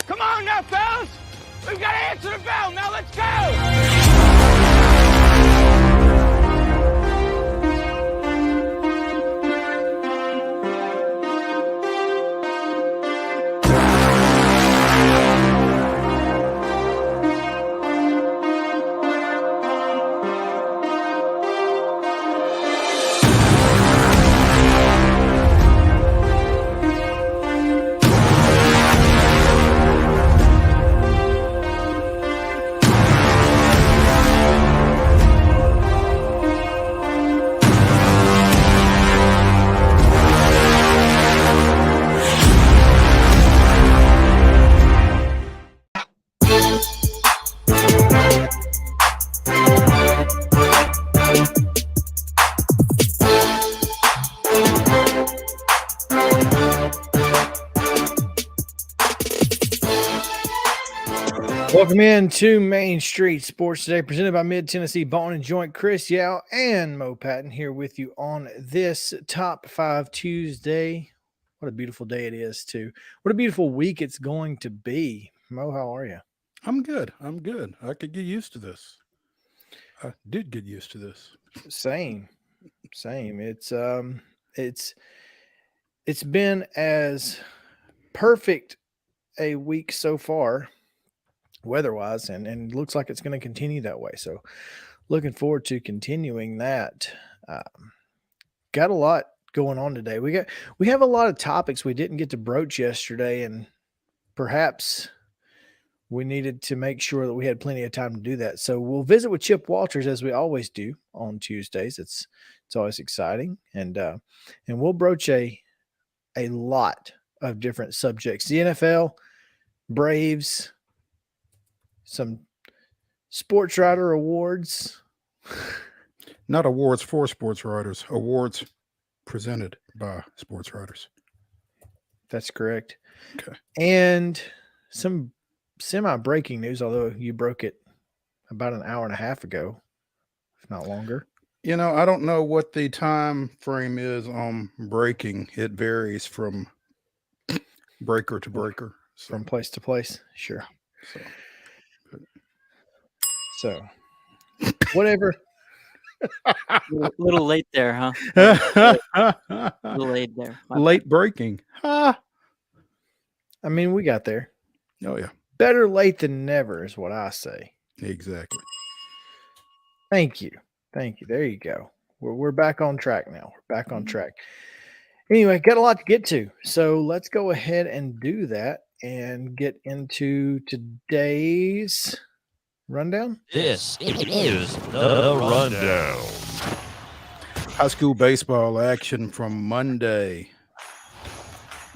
Come on now, fellas! We've got to answer the bell. Now let's go! Welcome in to Main Street Sports Today, presented by Mid-Tennessee Bone and Joint. Chris Yow and Mo Patton here with you on this Top 5 Tuesday. What a beautiful day it is, too. What a beautiful week it's going to be. Mo, how are you? I'm good. I could get used to this. I did get used to this. Same. It's been as perfect a week so far, weather-wise, and looks like it's going to continue that way. So looking forward to continuing that. Got a lot going on today. We have a lot of topics we didn't get to broach yesterday, and perhaps we needed to make sure that we had plenty of time to do that. So we'll visit with Chip Walters, as we always do on Tuesdays. It's always exciting, and we'll broach a lot of different subjects: the NFL, Braves, some sports writer awards. Not awards for sports writers, awards presented by sports writers. That's correct. Okay. And some semi-breaking news, although you broke it about an hour and a half ago, if not longer. You know, I don't know what the time frame is on breaking. It varies from breaker to breaker. From place to place. Sure. So whatever. A little late there, huh? A little late there. Late breaking. I mean, we got there. Oh, yeah. Better late than never is what I say. Exactly. Thank you. There you go. We're back on track now. We're back on track. Anyway, got a lot to get to. So let's go ahead and do that and get into today's rundown. This is the rundown. High school baseball action from Monday.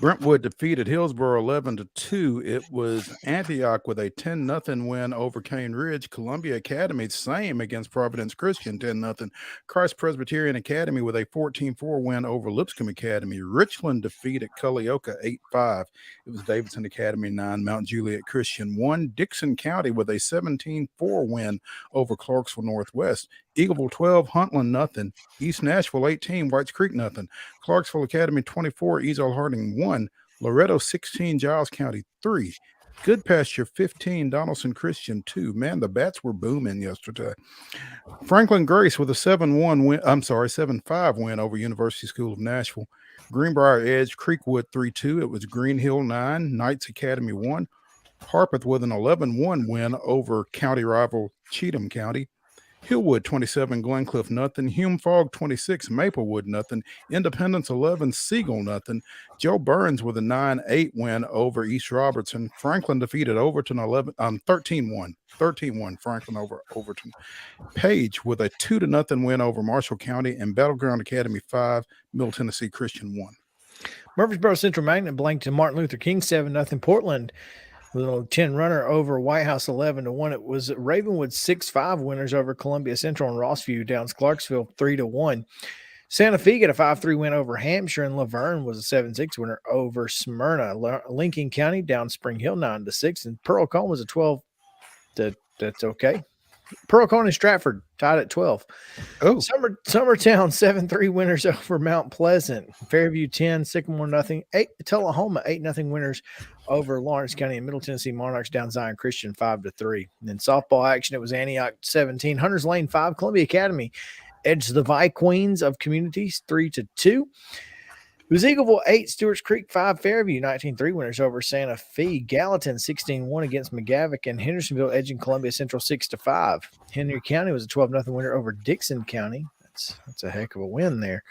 Brentwood defeated Hillsboro 11-2. It was Antioch with a 10-0 win over Cane Ridge. Columbia Academy, same against Providence Christian, 10-0. Christ Presbyterian Academy with a 14-4 win over Lipscomb Academy. Richland defeated Culleoka 8-5. It was Davidson Academy 9, Mount Juliet Christian 1. Dixon County with a 17-4 win over Clarksville Northwest. Eagleville 12, Huntland 0. East Nashville 18, Whites Creek 0. Clarksville Academy 24, Easel Harding 1. Loretto 16, Giles County 3. Good Pasture 15, Donaldson Christian 2. Man, the bats were booming yesterday. Franklin Grace with a 7-5 win over University School of Nashville. Greenbrier Edge, Creekwood 3-2. It was Green Hill 9, Knights Academy 1. Harpeth with an 11-1 win over county rival Cheatham County. Hillwood 27, Glencliff nothing. Hume Fogg 26, Maplewood nothing. Independence 11, Siegel nothing. Joe Burns with a 9-8 win over East Robertson. Franklin defeated Overton 13-1. 13-1 Franklin over Overton. Page with a 2-0 win over Marshall County, and Battleground Academy 5, Middle Tennessee Christian 1. Murfreesboro Central Magnet blanked to Martin Luther King 7-0. Portland little 10 runner over White House 11-1. It was Ravenwood 6-5 winners over Columbia Central, and Rossview downs Clarksville 3-1. Santa Fe got a 5-3 win over Hampshire, and Laverne was a 7-6 winner over Smyrna. Lincoln County down Spring Hill 9-6, and Pearl Cone was a 12. That's okay. Pearl Cone and Stratford tied at 12. Oh, Summertown 7-3 winners over Mount Pleasant. Fairview 10, Sycamore nothing. Tullahoma 8-0 winners over Lawrence County, and Middle Tennessee Monarchs down Zion Christian 5-3. And then softball action, it was Antioch 17, Hunters Lane 5, Columbia Academy edged the Vi Queens of Communities 3-2. It was Eagleville 8, Stewart's Creek 5, Fairview 19-3 winners over Santa Fe. Gallatin 16-1 against McGavock, and Hendersonville edging Columbia Central 6-5. Henry County was a 12-0 winner over Dixon County. That's a heck of a win there.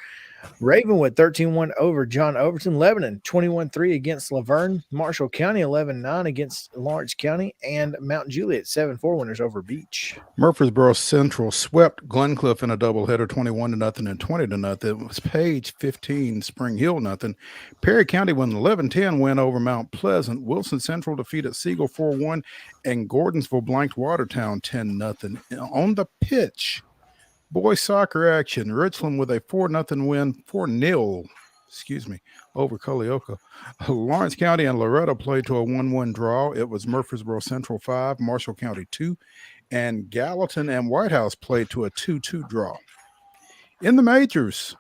Ravenwood 13-1 over John Overton. Lebanon 21-3 against Laverne. Marshall County 11-9 against Lawrence County, and Mount Juliet 7-4 winners over Beach. Murfreesboro Central swept Glencliff in a doubleheader 21-0 and 20-0. It was Page 15, Spring Hill nothing. Perry County won an 11-10 win over Mount Pleasant. Wilson Central defeated Siegel 4-1, and Gordonsville blanked Watertown 10-0. On the pitch, boys soccer action. Richland with a 4-0 win, 4-0, over Culleoka. Lawrence County and Loretto played to a 1-1 draw. It was Murfreesboro Central 5, Marshall County 2, and Gallatin and White House played to a 2-2 draw. In the majors,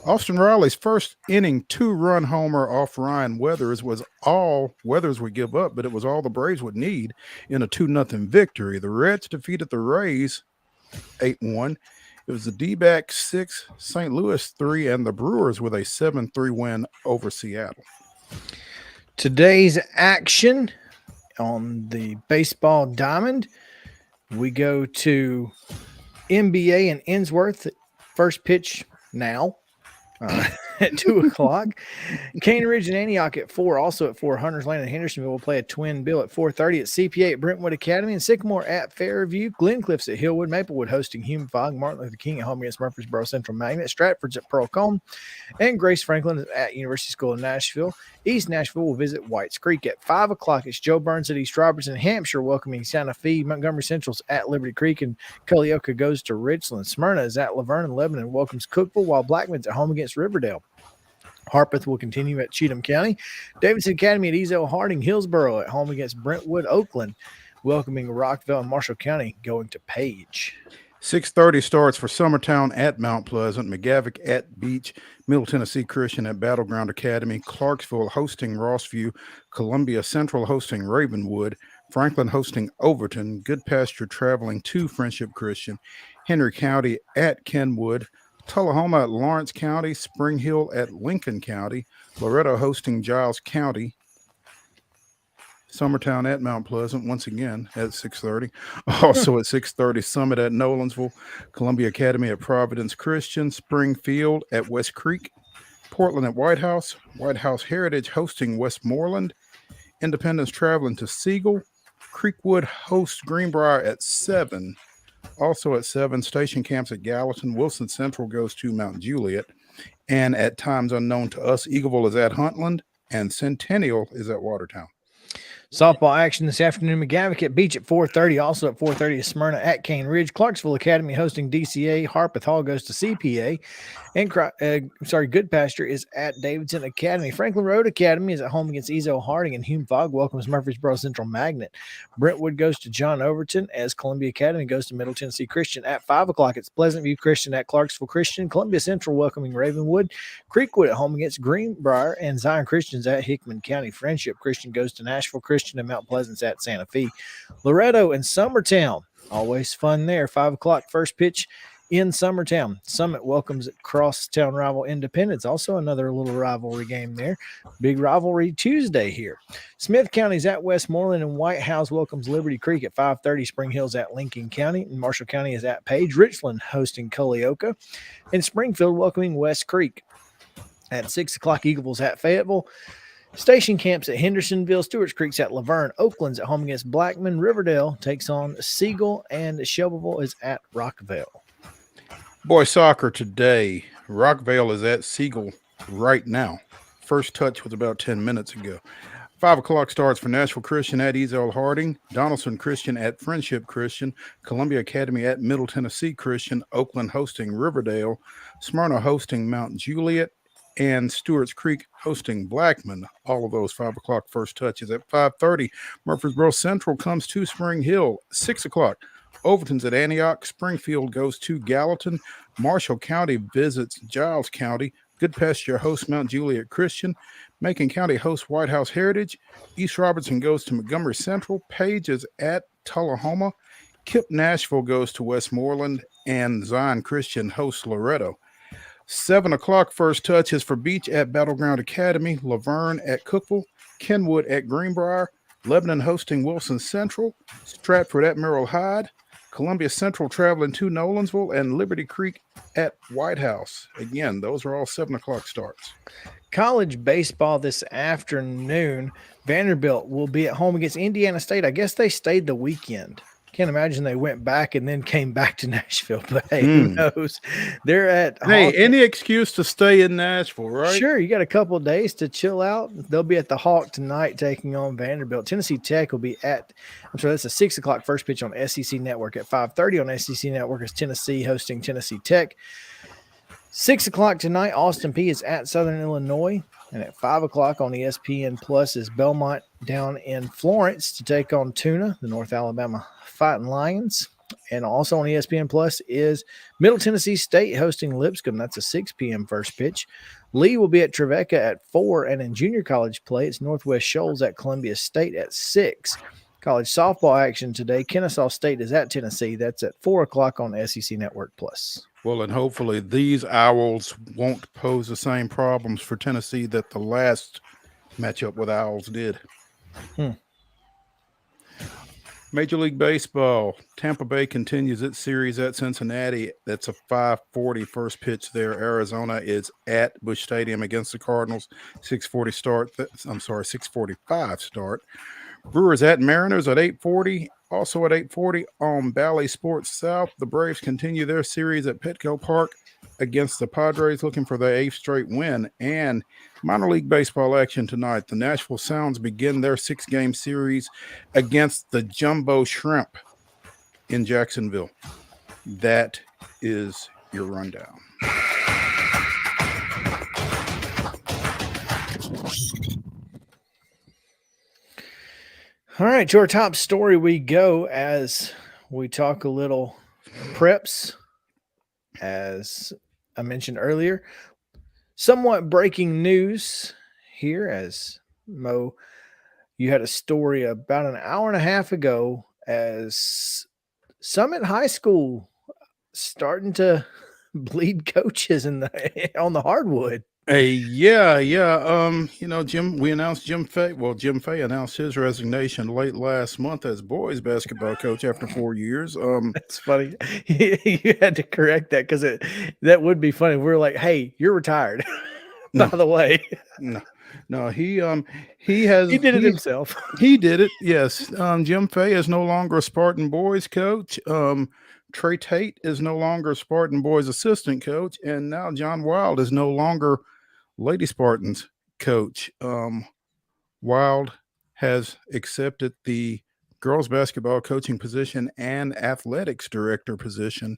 Austin Riley's first inning 2-run homer off Ryan Weathers was all Weathers would give up, but it was all the Braves would need in a 2-0 victory. The Reds defeated the Rays 8-1. It was the D-backs 6, St. Louis 3, and the Brewers with a 7-3 win over Seattle. Today's action on the baseball diamond, we go to NBA and Innsworth. First pitch now at 2 o'clock. Cane Ridge and Antioch at 4. Also at 4, Hunters Lane and Hendersonville will play a twin bill at 4:30. At CPA at Brentwood Academy, and Sycamore at Fairview. Glencliff's at Hillwood. Maplewood hosting Hume Fogg. Martin Luther King at home against Murfreesboro Central Magnet. Stratford's at Pearl Cone, and Grace Franklin is at University School of Nashville. East Nashville will visit Whites Creek at 5 o'clock. It's Joe Burns at East Robertson. Hampshire welcoming Santa Fe. Montgomery Central's at Liberty Creek, and Culleoka goes to Richland. Smyrna is at Laverne, and Lebanon welcomes Cookville, while Blackman's at home against Riverdale. Harpeth will continue at Cheatham County. Davidson Academy at Ezo Harding. Hillsboro at home against Brentwood. Oakland welcoming Rockville, and Marshall County going to Page. 6:30 starts for Summertown at Mount Pleasant, McGavock at Beach, Middle Tennessee Christian at Battleground Academy, Clarksville hosting Rossview, Columbia Central hosting Ravenwood, Franklin hosting Overton, Good Pasture traveling to Friendship Christian, Henry County at Kenwood, Tullahoma at Lawrence County, Spring Hill at Lincoln County, Loretto hosting Giles County, Summertown at Mount Pleasant, once again at 6:30. Also at 6:30, Summit at Nolansville, Columbia Academy at Providence Christian, Springfield at West Creek, Portland at White House Heritage hosting Westmoreland, Independence traveling to Siegel, Creekwood hosts Greenbrier at 7. Also at 7, station camps at Gallatin. Wilson Central goes to Mount Juliet. And at times unknown to us, Eagleville is at Huntland, and Centennial is at Watertown. Softball action this afternoon. McGavock at Beach at 4:30. Also at 4:30 is Smyrna at Cane Ridge. Clarksville Academy hosting DCA. Harpeth Hall goes to CPA. And Good Pasture is at Davidson Academy. Franklin Road Academy is at home against Ezo Harding, and Hume Fogg welcomes Murfreesboro Central Magnet. Brentwood goes to John Overton as Columbia Academy goes to Middle Tennessee Christian. At 5 o'clock, it's Pleasant View Christian at Clarksville Christian. Columbia Central welcoming Ravenwood. Creekwood at home against Greenbrier, and Zion Christian's at Hickman County. Friendship Christian goes to Nashville Christian, and Mount Pleasant's at Santa Fe. Loretto and Summertown, always fun there. 5 o'clock first pitch in Summertown. Summit welcomes crosstown rival Independence. Also another little rivalry game there. Big rivalry Tuesday here. Smith County's at Westmoreland, and White House welcomes Liberty Creek at 5:30. Spring Hill's at Lincoln County, and Marshall County is at Page. Richland hosting Culleoka, and Springfield welcoming West Creek. At 6 o'clock, Eagleville's at Fayetteville. Station Camp's at Hendersonville. Stewart's Creek's at Laverne. Oakland's at home against Blackman. Riverdale takes on Siegel, and Shelbyville is at Rockville. Boys soccer today. Rockvale is at Siegel right now. First touch was about 10 minutes ago. 5 o'clock starts for Nashville Christian at Ezel Harding. Donaldson Christian at Friendship Christian. Columbia Academy at Middle Tennessee Christian. Oakland hosting Riverdale. Smyrna hosting Mount Juliet. And Stewart's Creek hosting Blackman. All of those 5 o'clock first touches. At 5:30, Murfreesboro Central comes to Spring Hill. 6 o'clock, Overton's at Antioch. Springfield goes to Gallatin. Marshall County visits Giles County. Good Pasture hosts Mount Juliet Christian. Macon County hosts White House Heritage. East Robertson goes to Montgomery Central. Page is at Tullahoma. Kip Nashville goes to Westmoreland. And Zion Christian hosts Loretto. 7 o'clock first touch is for Beach at Battleground Academy, Laverne at Cookville, Kenwood at Greenbrier, Lebanon hosting Wilson Central, Stratford at Merrill Hyde, Columbia Central traveling to Nolensville, and Liberty Creek at White House. Again, those are all 7 o'clock starts. College baseball this afternoon. Vanderbilt will be at home against Indiana State. I guess they stayed the weekend. Can't imagine they went back and then came back to Nashville, but hey, who knows? They're at any excuse to stay in Nashville, right? Sure, you got a couple of days to chill out. They'll be at the Hawk tonight taking on Vanderbilt. Tennessee Tech will be at, that's a 6 o'clock first pitch on SEC Network. At 5:30 on SEC Network is Tennessee hosting Tennessee Tech. 6 o'clock tonight, Austin P is at Southern Illinois. And at 5 o'clock on ESPN Plus is Belmont down in Florence to take on Tuna, the North Alabama Fighting Lions. And also on ESPN Plus is Middle Tennessee State hosting Lipscomb. That's a 6 p.m. first pitch. Lee will be at Trevecca at 4. And in junior college play, it's Northwest Shoals at Columbia State at 6. College softball action today. Kennesaw State is at Tennessee. That's at 4 o'clock on SEC Network Plus. Well, and hopefully these Owls won't pose the same problems for Tennessee that the last matchup with Owls did. Major League Baseball, Tampa Bay continues its series at Cincinnati. That's a 5:40 first pitch there. Arizona is at Busch Stadium against the Cardinals. 6:45 start. Brewers at Mariners at 8:40. Also at 8:40 on Bally Sports South, the Braves continue their series at Petco Park against the Padres, looking for their 8th straight win. And minor league baseball action tonight. The Nashville Sounds begin their 6-game series against the Jumbo Shrimp in Jacksonville. That is your rundown. All right, to our top story we go as we talk a little preps. As I mentioned earlier, somewhat breaking news here as Mo, you had a story about an hour and a half ago as Summit High School starting to bleed coaches on the hardwood. Jim, we announced Jim Fay. Well, Jim Fay announced his resignation late last month as boys basketball coach after 4 years. That's funny. You had to correct that because that would be funny. We're like, hey, you're retired. By the way. No, he did it himself. He did it. Yes. Jim Fay is no longer a Spartan boys coach. Trey Tate is no longer Spartan boys assistant coach, and now John Wild is no longer Lady Spartans coach. Wild has accepted the girls basketball coaching position and athletics director position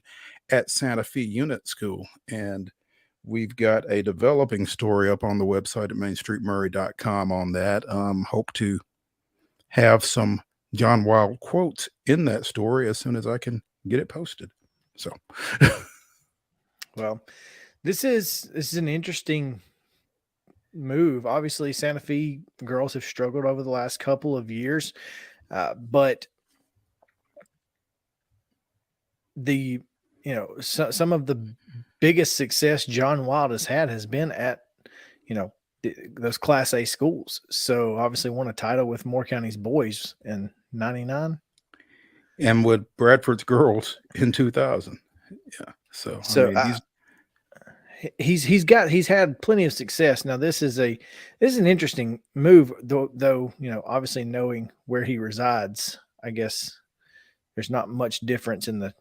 at Santa Fe Unit School. And we've got a developing story up on the website at mainstreetmurray.com on that. Hope to have some John Wild quotes in that story as soon as I can get it posted. So, well, this is an interesting move. Obviously, Santa Fe girls have struggled over the last couple of years, but the some of the biggest success John Wild has had has been at, those Class A schools. So obviously won a title with Moore County's boys in '99. And with Bradford's girls in 2000. Yeah. So, So he's had plenty of success. Now this is an interesting move, though, obviously knowing where he resides, I guess there's not much difference in the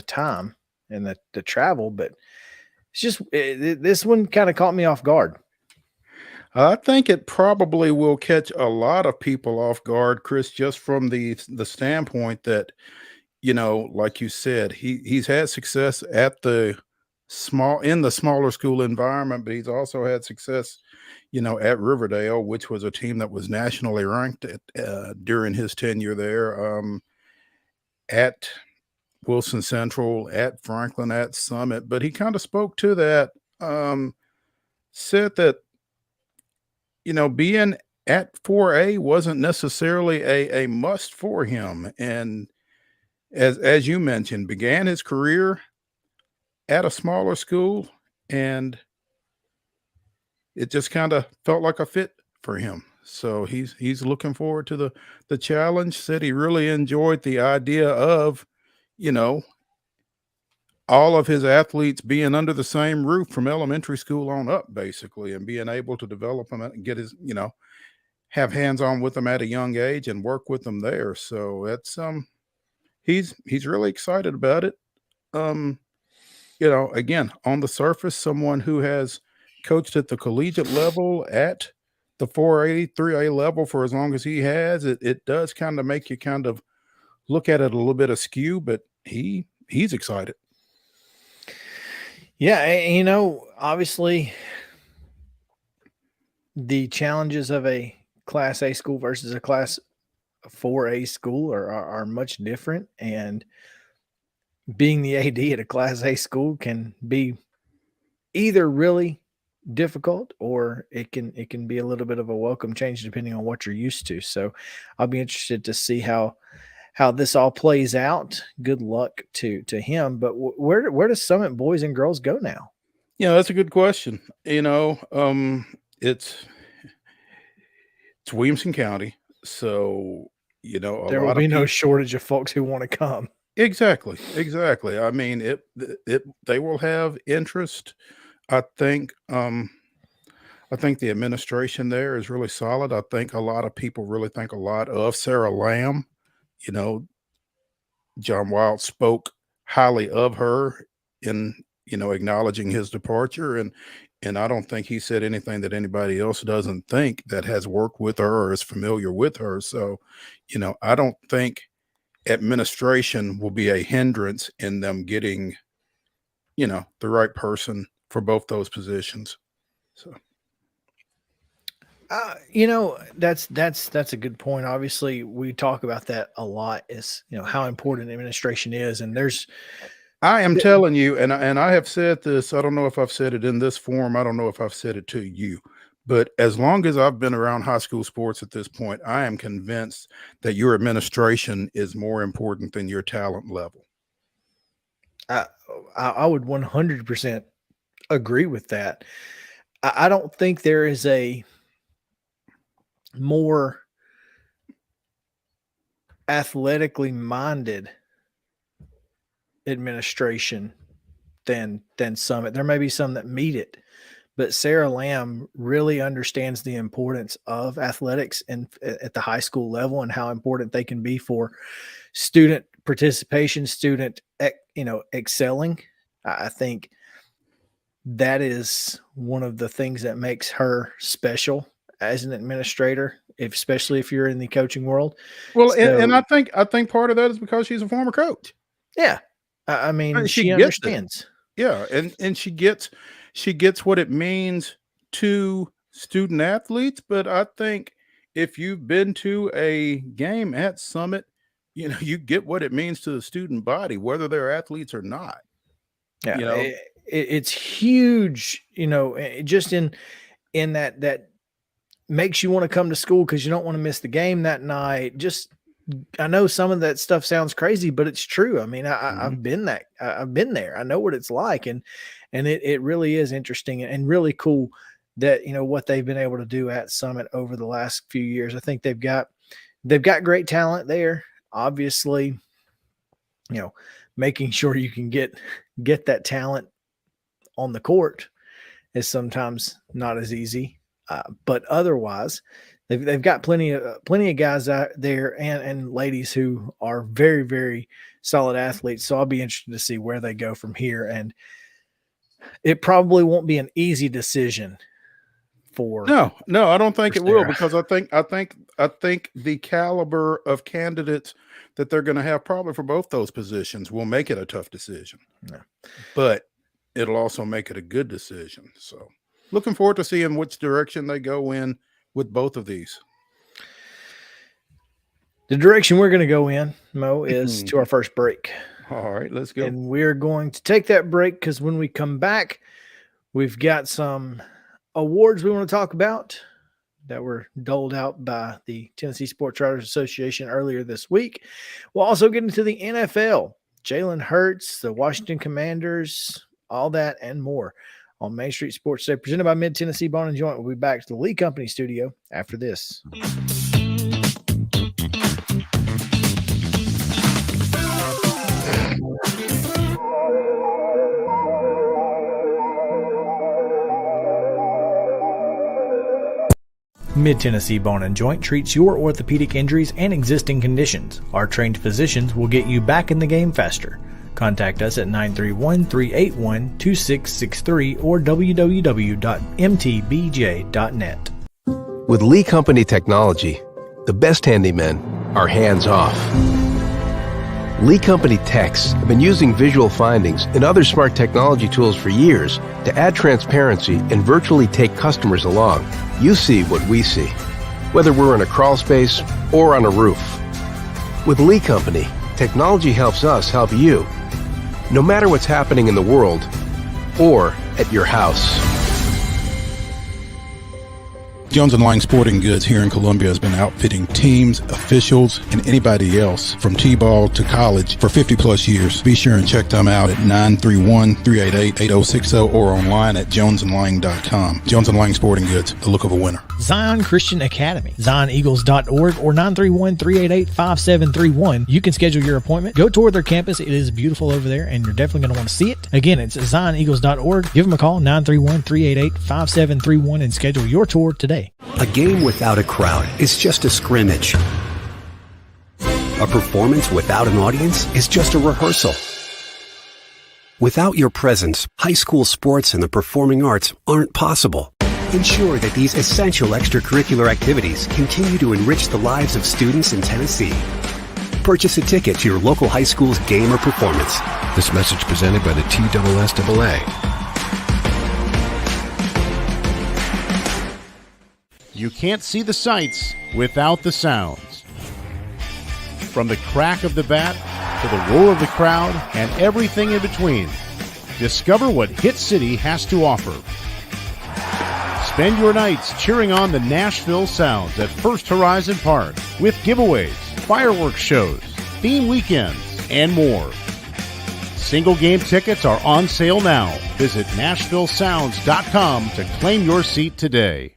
time and the travel, but it's just this one kind of caught me off guard. I think it probably will catch a lot of people off guard, Chris, just from the standpoint that, like you said, he's had success at the smaller school environment, but he's also had success, at Riverdale, which was a team that was nationally ranked during his tenure there, at Wilson Central, at Franklin, at Summit. But he kind of spoke to that, said that, being at 4A wasn't necessarily a must for him. And as you mentioned, began his career at a smaller school, and it just kind of felt like a fit for him. So he's looking forward to the challenge. Said he really enjoyed the idea of, all of his athletes being under the same roof from elementary school on up, basically, and being able to develop them and get his, have hands-on with them at a young age and work with them there. So that's he's really excited about it. Again, on the surface, someone who has coached at the collegiate level, at the 4A, 3A level for as long as he has, it does kind of make you kind of look at it a little bit askew, but he's excited. Yeah, obviously the challenges of a Class A school versus a Class 4A school are much different, and being the AD at a Class A school can be either really difficult or it can be a little bit of a welcome change depending on what you're used to. So I'll be interested to see how this all plays out. Good luck to him. But where does Summit boys and girls go now? Yeah, that's a good question. It's Williamson County, so there will be no shortage of folks who want to come. Exactly. I mean, they will have interest. I think the administration there is really solid. I think a lot of people really think a lot of Sarah Lamb. John Wild spoke highly of her in, acknowledging his departure. And I don't think he said anything that anybody else doesn't think that has worked with her or is familiar with her. So, I don't think administration will be a hindrance in them getting, the right person for both those positions. So, that's a good point. Obviously, we talk about that a lot. Is how important administration is, and I am telling you, and I have said this. I don't know if I've said it in this form. I don't know if I've said it to you, but as long as I've been around high school sports at this point, I am convinced that your administration is more important than your talent level. I would 100% agree with that. I don't think there is a more athletically minded administration than Summit. There may be some that meet it, but Sarah Lamb really understands the importance of athletics at the high school level and how important they can be for student participation, student excelling. I think that is one of the things that makes her special as an administrator, especially if you're in the coaching world. Well, and I think part of that is because she's a former coach. Yeah. I mean, she understands. Yeah. And she gets what it means to student athletes. But I think if you've been to a game at Summit, you get what it means to the student body, whether they're athletes or not. Yeah. It's huge, just in that makes you want to come to school because you don't want to miss the game that night. Just I know some of that stuff sounds crazy, but it's true. I mean, I've been I've been there. I know what it's like. And it really is interesting and really cool that, what they've been able to do at Summit over the last few years. I think they've got great talent there. Obviously, making sure you can get that talent on the court is sometimes not as easy. But otherwise, they've got plenty of guys out there and ladies who are very, very solid athletes. So I'll be interested to see where they go from here. And it probably won't be an easy decision for. No, I don't think it will, Sarah. because I think the caliber of candidates that they're going to have probably for both those positions will make it a tough decision. Yeah. But it'll also make it a good decision. So looking forward to seeing which direction they go in with both of these. The direction we're going to go in, Mo, is to our first break. All right, let's go. And we're going to take that break because when we come back, we've got some awards we want to talk about that were doled out by the Tennessee Sports Writers Association earlier this week. We'll also get into the NFL, Jalen Hurts, the Washington Commanders, all that and more on Main Street Sports Today, presented by Mid-Tennessee Bone and Joint. We'll be back to the Lee Company studio after this. Mid-Tennessee Bone and Joint treats your orthopedic injuries and existing conditions. Our trained physicians will get you back in the game faster. Contact us at 931-381-2663 or www.mtbj.net. With Lee Company technology, the best handymen are hands-off. Lee Company techs have been using visual findings and other smart technology tools for years to add transparency and virtually take customers along. You see what we see, whether we're in a crawl space or on a roof. With Lee Company, technology helps us help you, no matter what's happening in the world or at your house. Jones & Lang Sporting Goods here in Columbia has been outfitting teams, officials, and anybody else from T-ball to college for 50-plus years. Be sure and check them out at 931-388-8060 or online at jonesandlang.com. Jones & Lang Sporting Goods, the look of a winner. Zion Christian Academy, zioneagles.org or 931-388-5731. You can schedule your appointment. Go tour their campus. It is beautiful over there, and you're definitely going to want to see it. Again, it's zioneagles.org. Give them a call, 931-388-5731, and schedule your tour today. A game without a crowd is just a scrimmage. A performance without an audience is just a rehearsal. Without your presence, high school sports and the performing arts aren't possible. Ensure that these essential extracurricular activities continue to enrich the lives of students in Tennessee. Purchase a ticket to your local high school's game or performance. This message presented by the TSWA. You can't see the sights without the sounds. From the crack of the bat to the roar of the crowd and everything in between, discover what Hit City has to offer. Spend your nights cheering on the Nashville Sounds at First Horizon Park with giveaways, fireworks shows, theme weekends, and more. Single game tickets are on sale now. Visit NashvilleSounds.com to claim your seat today.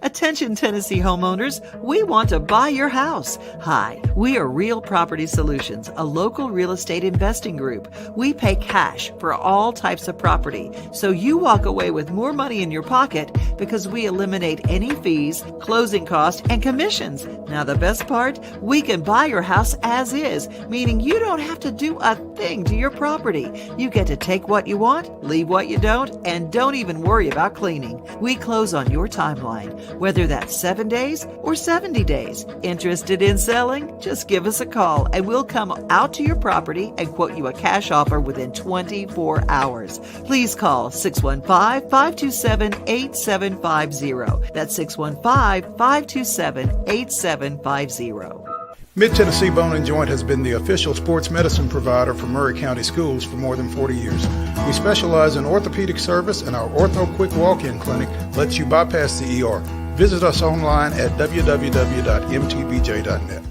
Attention Tennessee homeowners, we want to buy your house. Hi, we are Real Property Solutions, a local real estate investing group. We pay cash for all types of property, so you walk away with more money in your pocket because we eliminate any fees, closing costs, and commissions. Now the best part, we can buy your house as is, meaning you don't have to do a thing to your property. You get to take what you want, leave what you don't, and don't even worry about cleaning. We close on your timeline, whether that's 7 days or 70 days. Interested in selling? Just give us a call and we'll come out to your property and quote you a cash offer within 24 hours. Please call 615-527-8750. That's 615-527-8750. Mid-Tennessee Bone and Joint has been the official sports medicine provider for Murray County Schools for more than 40 years. We specialize in orthopedic service, and our Ortho Quick Walk-In Clinic lets you bypass the ER. Visit us online at www.mtbj.net.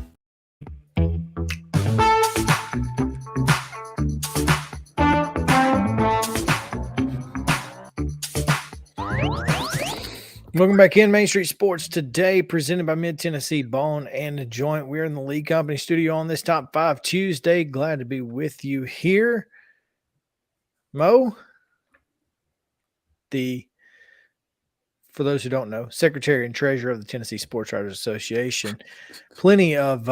Welcome back in Main Street Sports today, presented by Mid-Tennessee Bone and the Joint. We're in the Lee Company studio on this Top 5 Tuesday. Glad to be with you here. Mo, for those who don't know, Secretary and Treasurer of the Tennessee Sports Writers Association. Plenty of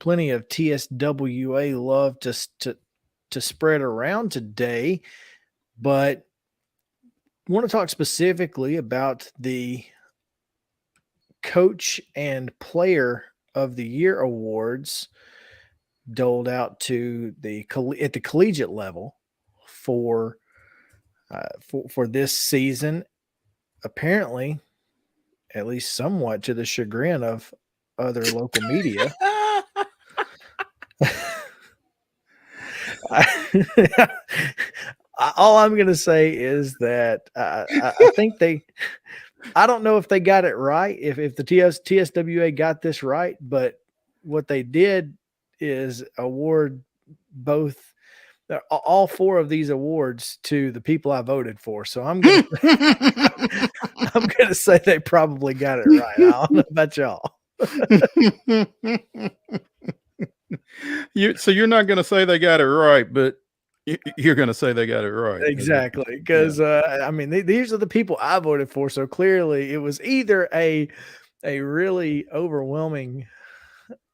TSWA love to spread around today, but want to talk specifically about the Coach and Player of the Year awards doled out to at the collegiate level for this season. Apparently, at least somewhat to the chagrin of other local media. All I'm going to say is that I think I don't know if they got it right, if the TSWA got this right, but what they did is award all four of these awards to the people I voted for. So I'm going to say they probably got it right. I don't know about y'all. So you're not going to say they got it right, but you're going to say they got it right. Exactly. Because, I mean, these are the people I voted for. So clearly it was either a really overwhelming,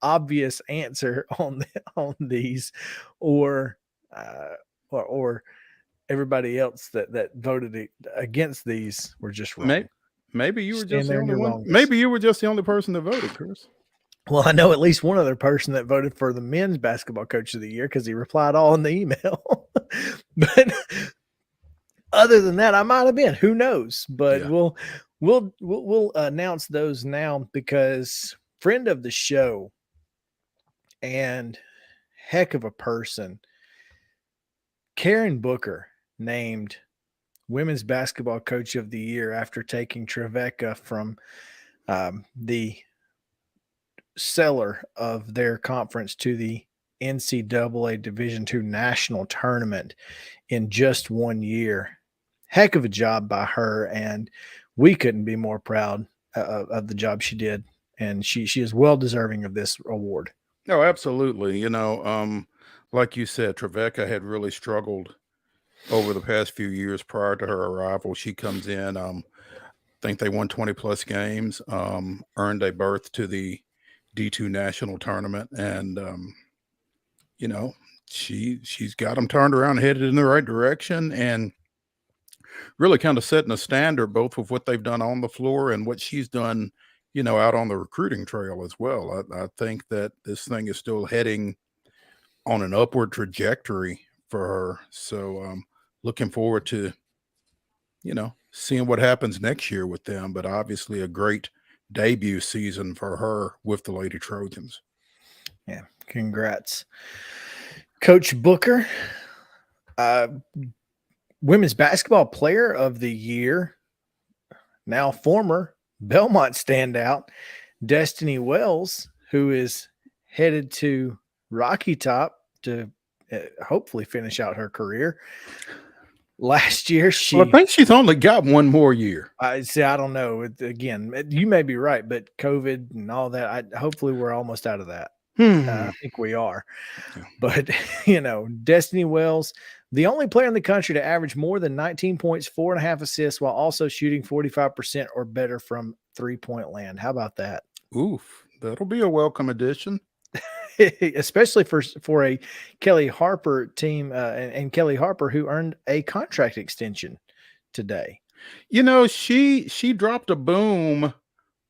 obvious answer on these or everybody else that voted against these were just wrong. Maybe you were just the only one. Maybe you were just the only person that voted, Chris. Well, I know at least one other person that voted for the men's basketball coach of the year because he replied all in the email. But other than that, I might have been. Who knows? But yeah. We'll announce those now because friend of the show and heck of a person, Karen Booker, named women's basketball coach of the year after taking Trevecca from the cellar of their conference to the NCAA Division II national tournament in just 1 year. Heck of a job by her, and we couldn't be more proud of the job she did. And she is well deserving of this award. Oh, absolutely. You know, like you said, Trevecca had really struggled over the past few years prior to her arrival. She comes in, I think they won 20 plus games, earned a berth to the D2 national tournament. And, you know, she's got them turned around, headed in the right direction, and really kind of setting a standard both with what they've done on the floor and what she's done, you know, out on the recruiting trail as well. I think that this thing is still heading on an upward trajectory for her. So looking forward to, you know, seeing what happens next year with them, but obviously a great debut season for her with the Lady Trojans. Yeah. Congrats. Coach Booker, women's basketball player of the year, now former Belmont standout, Destiny Wells, who is headed to Rocky Top to hopefully finish out her career. Last year, I think she's only got one more year. I don't know. Again, you may be right, but COVID and all that, hopefully we're almost out of that. I think we are. Yeah. But, you know, Destiny Wells, the only player in the country to average more than 19 points, 4.5 assists, while also shooting 45% or better from three-point land. How about that? Oof, that'll be a welcome addition. Especially for a Kelly Harper team and Kelly Harper, who earned a contract extension today. You know, she dropped a boom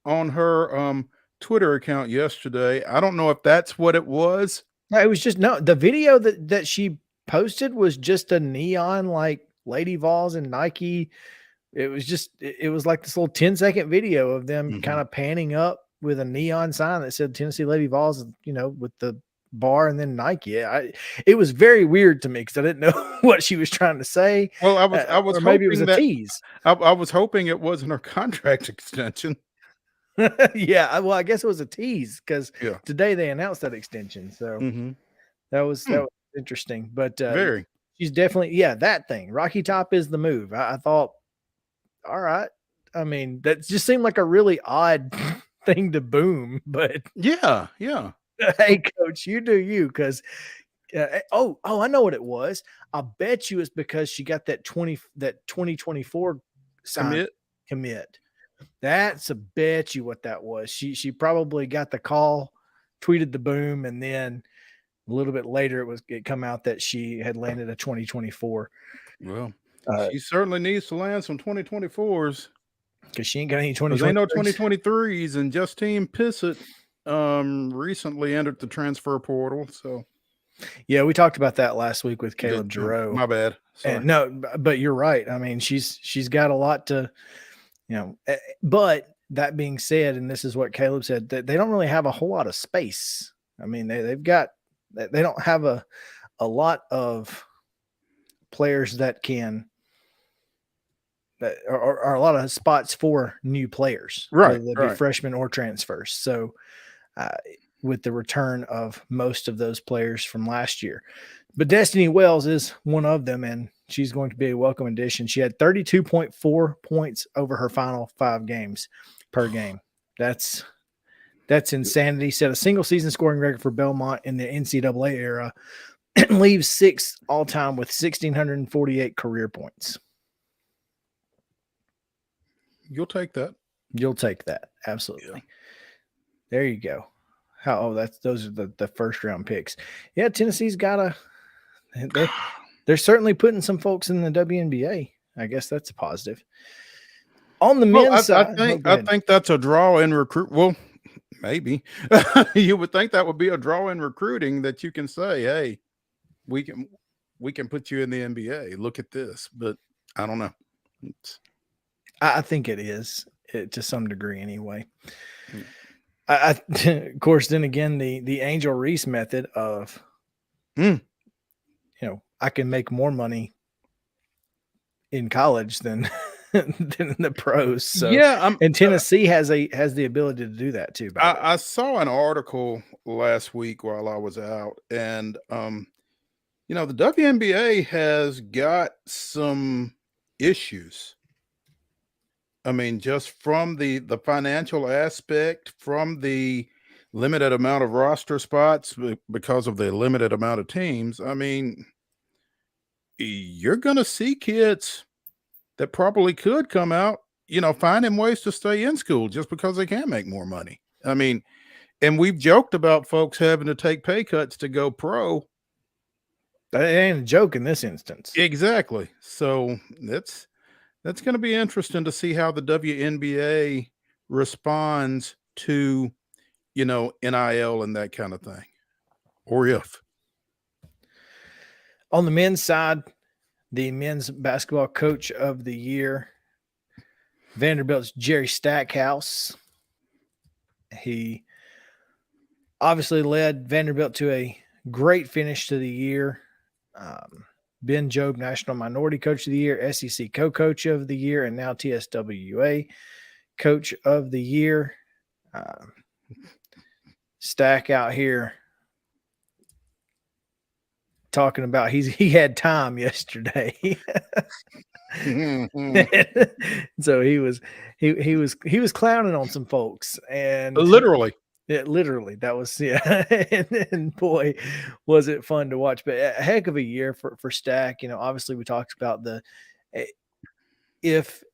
on her Twitter account yesterday. I don't know if that's what it was. No, it was just the video that she posted was just a neon like Lady Vols and Nike. It was like this little 10-second video of them kind of panning up with a neon sign that said Tennessee Lady Vols, you know, with the bar and then Nike. It was very weird to me because I didn't know what she was trying to say. Well, I was maybe it was a tease. I was hoping it wasn't her contract extension. Yeah, well, I guess it was a tease because today they announced that extension. So that was interesting. But she's definitely that thing. Rocky Top is the move. I thought, all right, I mean, that just seemed like a really odd thing to boom, but Yeah. hey, coach, you do you, because I know what it was. I bet you it's because she got that 2024 sign commit. That's a bet you what that was. She probably got the call, tweeted the boom, and then a little bit later it come out that she had landed a 2024. Well, she certainly needs to land some 2024s because she ain't got any 2023s. They know 2023s, and Justine Pissett recently entered the transfer portal. So yeah, we talked about that last week with Caleb Giroux. My bad. Sorry. And no, but you're right. I mean, she's got a lot to, but that being said, and this is what Caleb said, that they don't really have a whole lot of space. I mean, they don't have a lot of players that are a lot of spots for new players, right? Whether they be freshmen or transfers. So, with the return of most of those players from last year, but Destiny Wells is one of them, and she's going to be a welcome addition. She had 32.4 points over her final 5 games per game. That's insanity. Set a single season scoring record for Belmont in the NCAA era and leaves 6th all time with 1,648 career points. You'll take that. You'll take that. Absolutely. Yeah. There you go. Those are the first round picks. Yeah, Tennessee's got they're certainly putting some folks in the WNBA. I guess that's a positive. On the men's side, I think that's a draw in recruit. Well, maybe you would think that would be a draw in recruiting, that you can say, hey, we can put you in the NBA. Look at this. But I don't know. I think it is to some degree anyway. Of course, then again, the Angel Reese method of, I can make more money in college than in the pros. So yeah, and Tennessee has the ability to do that too. I saw an article last week while I was out, and the WNBA has got some issues. I mean, just from the financial aspect, from the limited amount of roster spots because of the limited amount of teams. I mean, you're going to see kids that probably could come out, finding ways to stay in school just because they can make more money. I mean, and we've joked about folks having to take pay cuts to go pro. That ain't a joke in this instance. Exactly. So that's going to be interesting to see how the WNBA responds to, NIL and that kind of thing, or if. On the men's side, the men's basketball coach of the year, Vanderbilt's Jerry Stackhouse. He obviously led Vanderbilt to a great finish to the year. Ben Jobe, National Minority Coach of the Year, SEC Co-Coach of the Year, and now TSWA Coach of the Year. Stack out here talking about he had time yesterday. So he was clowning on some folks, and literally. Yeah, literally. That was, and boy, was it fun to watch. But a heck of a year for Stack. Obviously we talked about if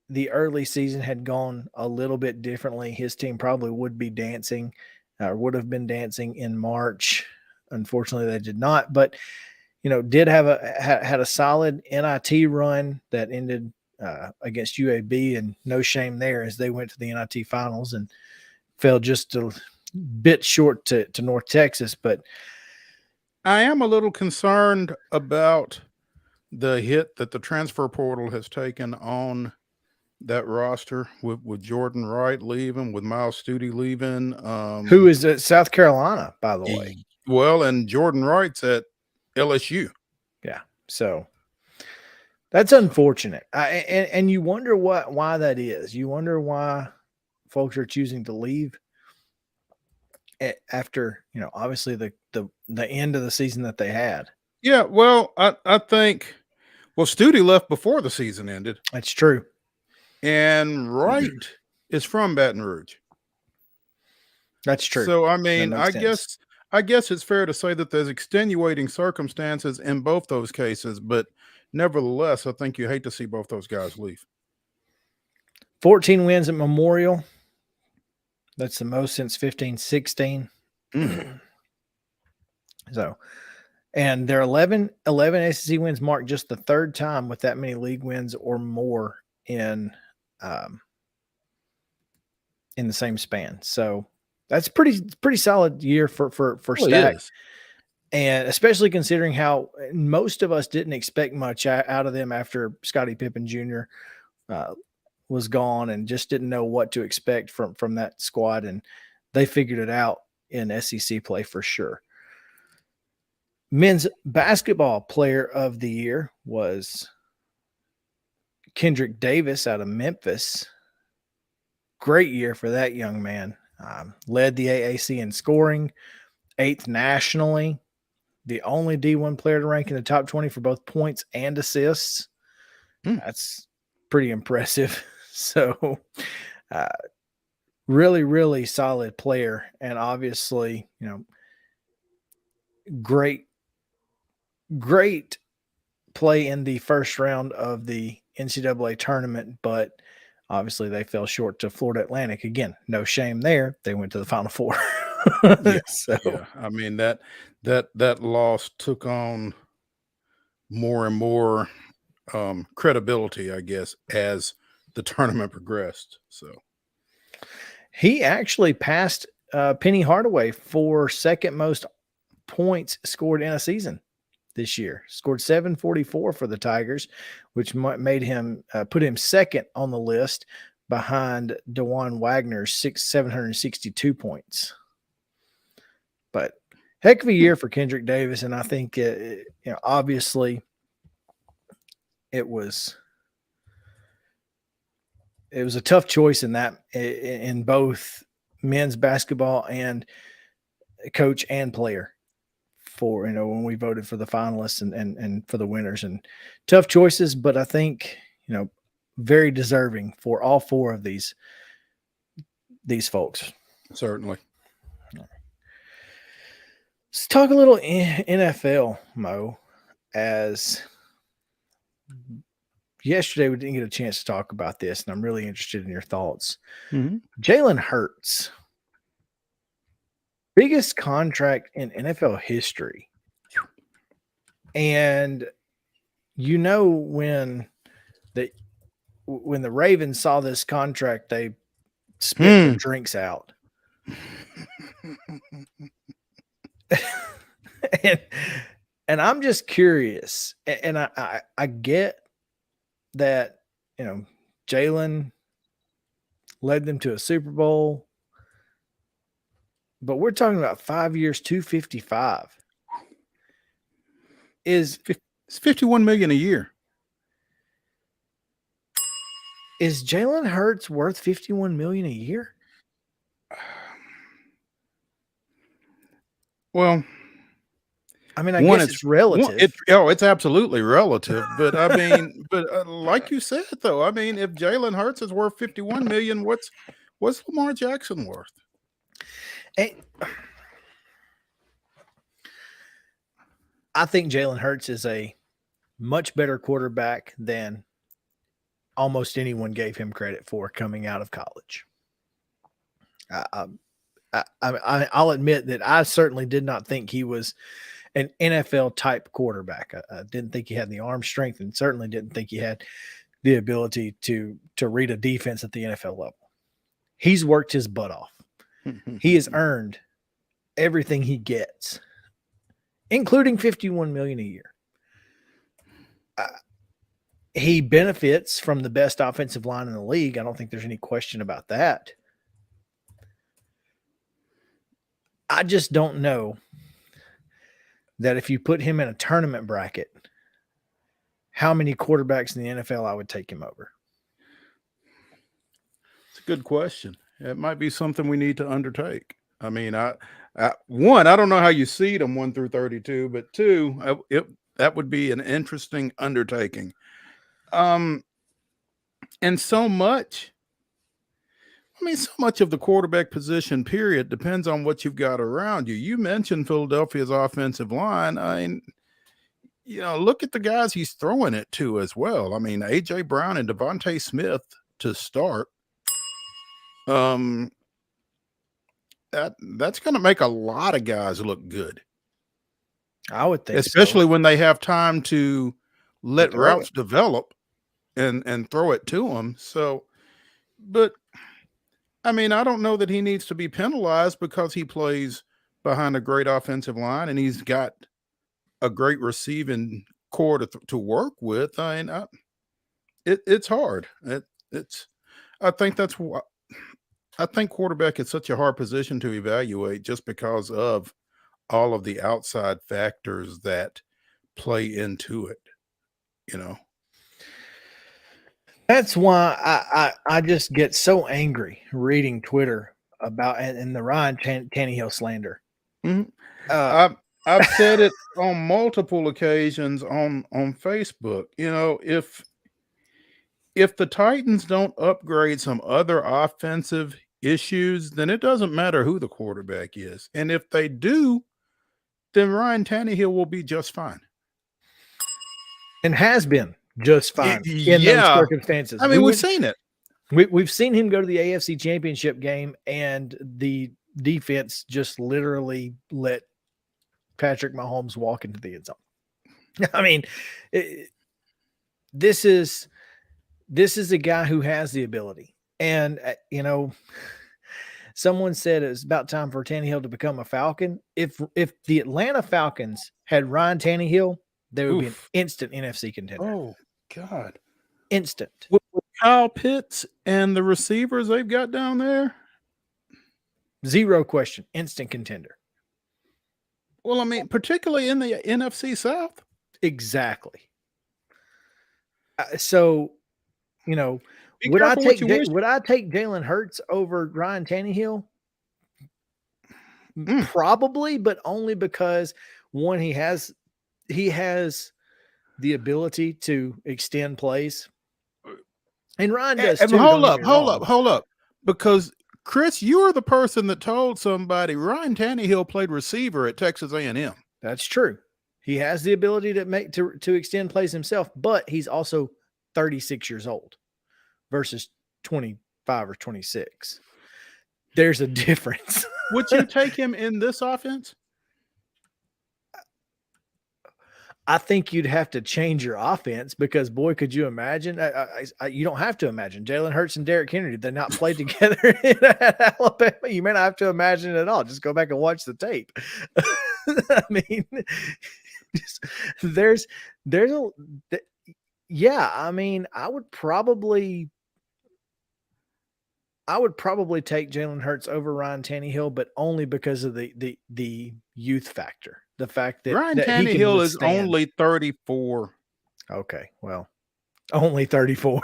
the early season had gone a little bit differently, his team probably would be dancing, or would have been dancing in March. Unfortunately, they did not. But did have had a solid NIT run that ended against UAB, and no shame there as they went to the NIT finals and fell just a bit short to North Texas. But I am a little concerned about the hit that the transfer portal has taken on that roster with Jordan Wright leaving, with Miles Studi leaving. Who is at South Carolina, by the way. Well, and Jordan Wright's at LSU. Yeah. So that's unfortunate. And you wonder why that is. You wonder why folks are choosing to leave after, obviously the end of the season that they had. Yeah, well, I think, Studi left before the season ended. That's true. and Wright is from Baton Rouge. That's true. So, I That mean, makes sense. I guess it's fair to say that there's extenuating circumstances in both those cases, but nevertheless, I think you hate to see both those guys leave. 14 wins at Memorial. That's the most since 15-16. So, and their 11 SEC wins mark just the third time with that many league wins or more in the same span. So that's pretty solid year for Stack. And especially considering how most of us didn't expect much out of them after Scottie Pippen Jr. Was gone and just didn't know what to expect from that squad. And they figured it out in SEC play for sure. Men's basketball player of the year was Kendrick Davis out of Memphis. Great year for that young man. Led the AAC in scoring, 8th nationally, the only D1 player to rank in the top 20 for both points and assists. That's pretty impressive. So really, really solid player. And obviously, great play in the first round of the NCAA tournament, but obviously they fell short to Florida Atlantic. Again, no shame there. They went to the Final Four. Yeah. I mean, that loss took on more and more credibility, I guess, as the tournament progressed. So he actually passed Penny Hardaway for second most points scored in a season this year. Scored 744 for the Tigers, which made him put him second on the list behind DeJuan Wagner's 762 points. But heck of a year for Kendrick Davis, and I think obviously it was a tough choice in both men's basketball and coach and player for, when we voted for the finalists and for the winners, and tough choices, but I think, very deserving for all four of these folks. Certainly. Let's talk a little NFL, Mo, as yesterday we didn't get a chance to talk about this, and I'm really interested in your thoughts. Jalen Hurts, biggest contract in NFL history. And when the Ravens saw this contract, they spit their drinks out. and I'm just curious, and I get that Jalen led them to a Super Bowl, but we're talking about 5 years, 255. It's $51 million a year. Is Jalen Hurts worth $51 million a year? Well, I mean, I guess it's relative. It's absolutely relative. But I mean, like you said, though, I mean, if Jalen Hurts is worth $51 million, what's Lamar Jackson worth? I think Jalen Hurts is a much better quarterback than almost anyone gave him credit for coming out of college. I'll admit that I certainly did not think he was an NFL type quarterback. I didn't think he had the arm strength, and certainly didn't think he had the ability to read a defense at the NFL level. He's worked his butt off. He has earned everything he gets, including $51 million a year. He benefits from the best offensive line in the league. I don't think there's any question about that. I just don't know that if you put him in a tournament bracket, how many quarterbacks in the NFL I would take him over. It's a good question. It might be something we need to undertake. I mean, one, I don't know how you seed them 1 through 32, but two, that would be an interesting undertaking. And so much of the quarterback position, period, depends on what you've got around you. You mentioned Philadelphia's offensive line. I mean, look at the guys he's throwing it to as well. I mean, A.J. Brown and Devontae Smith to start. That's going to make a lot of guys look good. I would think, especially when they have time to let routes develop and throw it to them. So, but I mean, I don't know that he needs to be penalized because he plays behind a great offensive line and he's got a great receiving core to work with. I mean, it's hard. I think quarterback is such a hard position to evaluate just because of all of the outside factors that play into it, That's why I just get so angry reading Twitter about and the Ryan Tannehill slander. Mm-hmm. I've said it on multiple occasions on Facebook. If the Titans don't upgrade some other offensive issues, then it doesn't matter who the quarterback is. And if they do, then Ryan Tannehill will be just fine. And has been just fine in those circumstances. I mean, we've seen it. We've seen him go to the AFC Championship game, and the defense just literally let Patrick Mahomes walk into the end zone. I mean, this is a guy who has the ability. And, someone said it was about time for Tannehill to become a Falcon. If the Atlanta Falcons had Ryan Tannehill, they would be an instant NFC contender. Oh, God. Instant. With Kyle Pitts and the receivers they've got down there? Zero question. Instant contender. Well, I mean, particularly in the NFC South. Exactly. So, would I take Jalen Hurts over Ryan Tannehill? Probably, but only because one, he has the ability to extend plays, and Ryan does too. Hold up, because Chris, you are the person that told somebody Ryan Tannehill played receiver at Texas A&M. That's true. He has the ability to extend plays himself, but he's also 36 years old versus 25 or 26. There's a difference. Would you take him in this offense? I think you'd have to change your offense because, boy, could you imagine? You don't have to imagine. Jalen Hurts and Derrick Henry, did they not play together in Alabama? You may not have to imagine it at all. Just go back and watch the tape. I mean, I mean, I would probably take Jalen Hurts over Ryan Tannehill, but only because of the youth factor. The fact that Ryan Tannehill is only 34. Okay, well, only 34.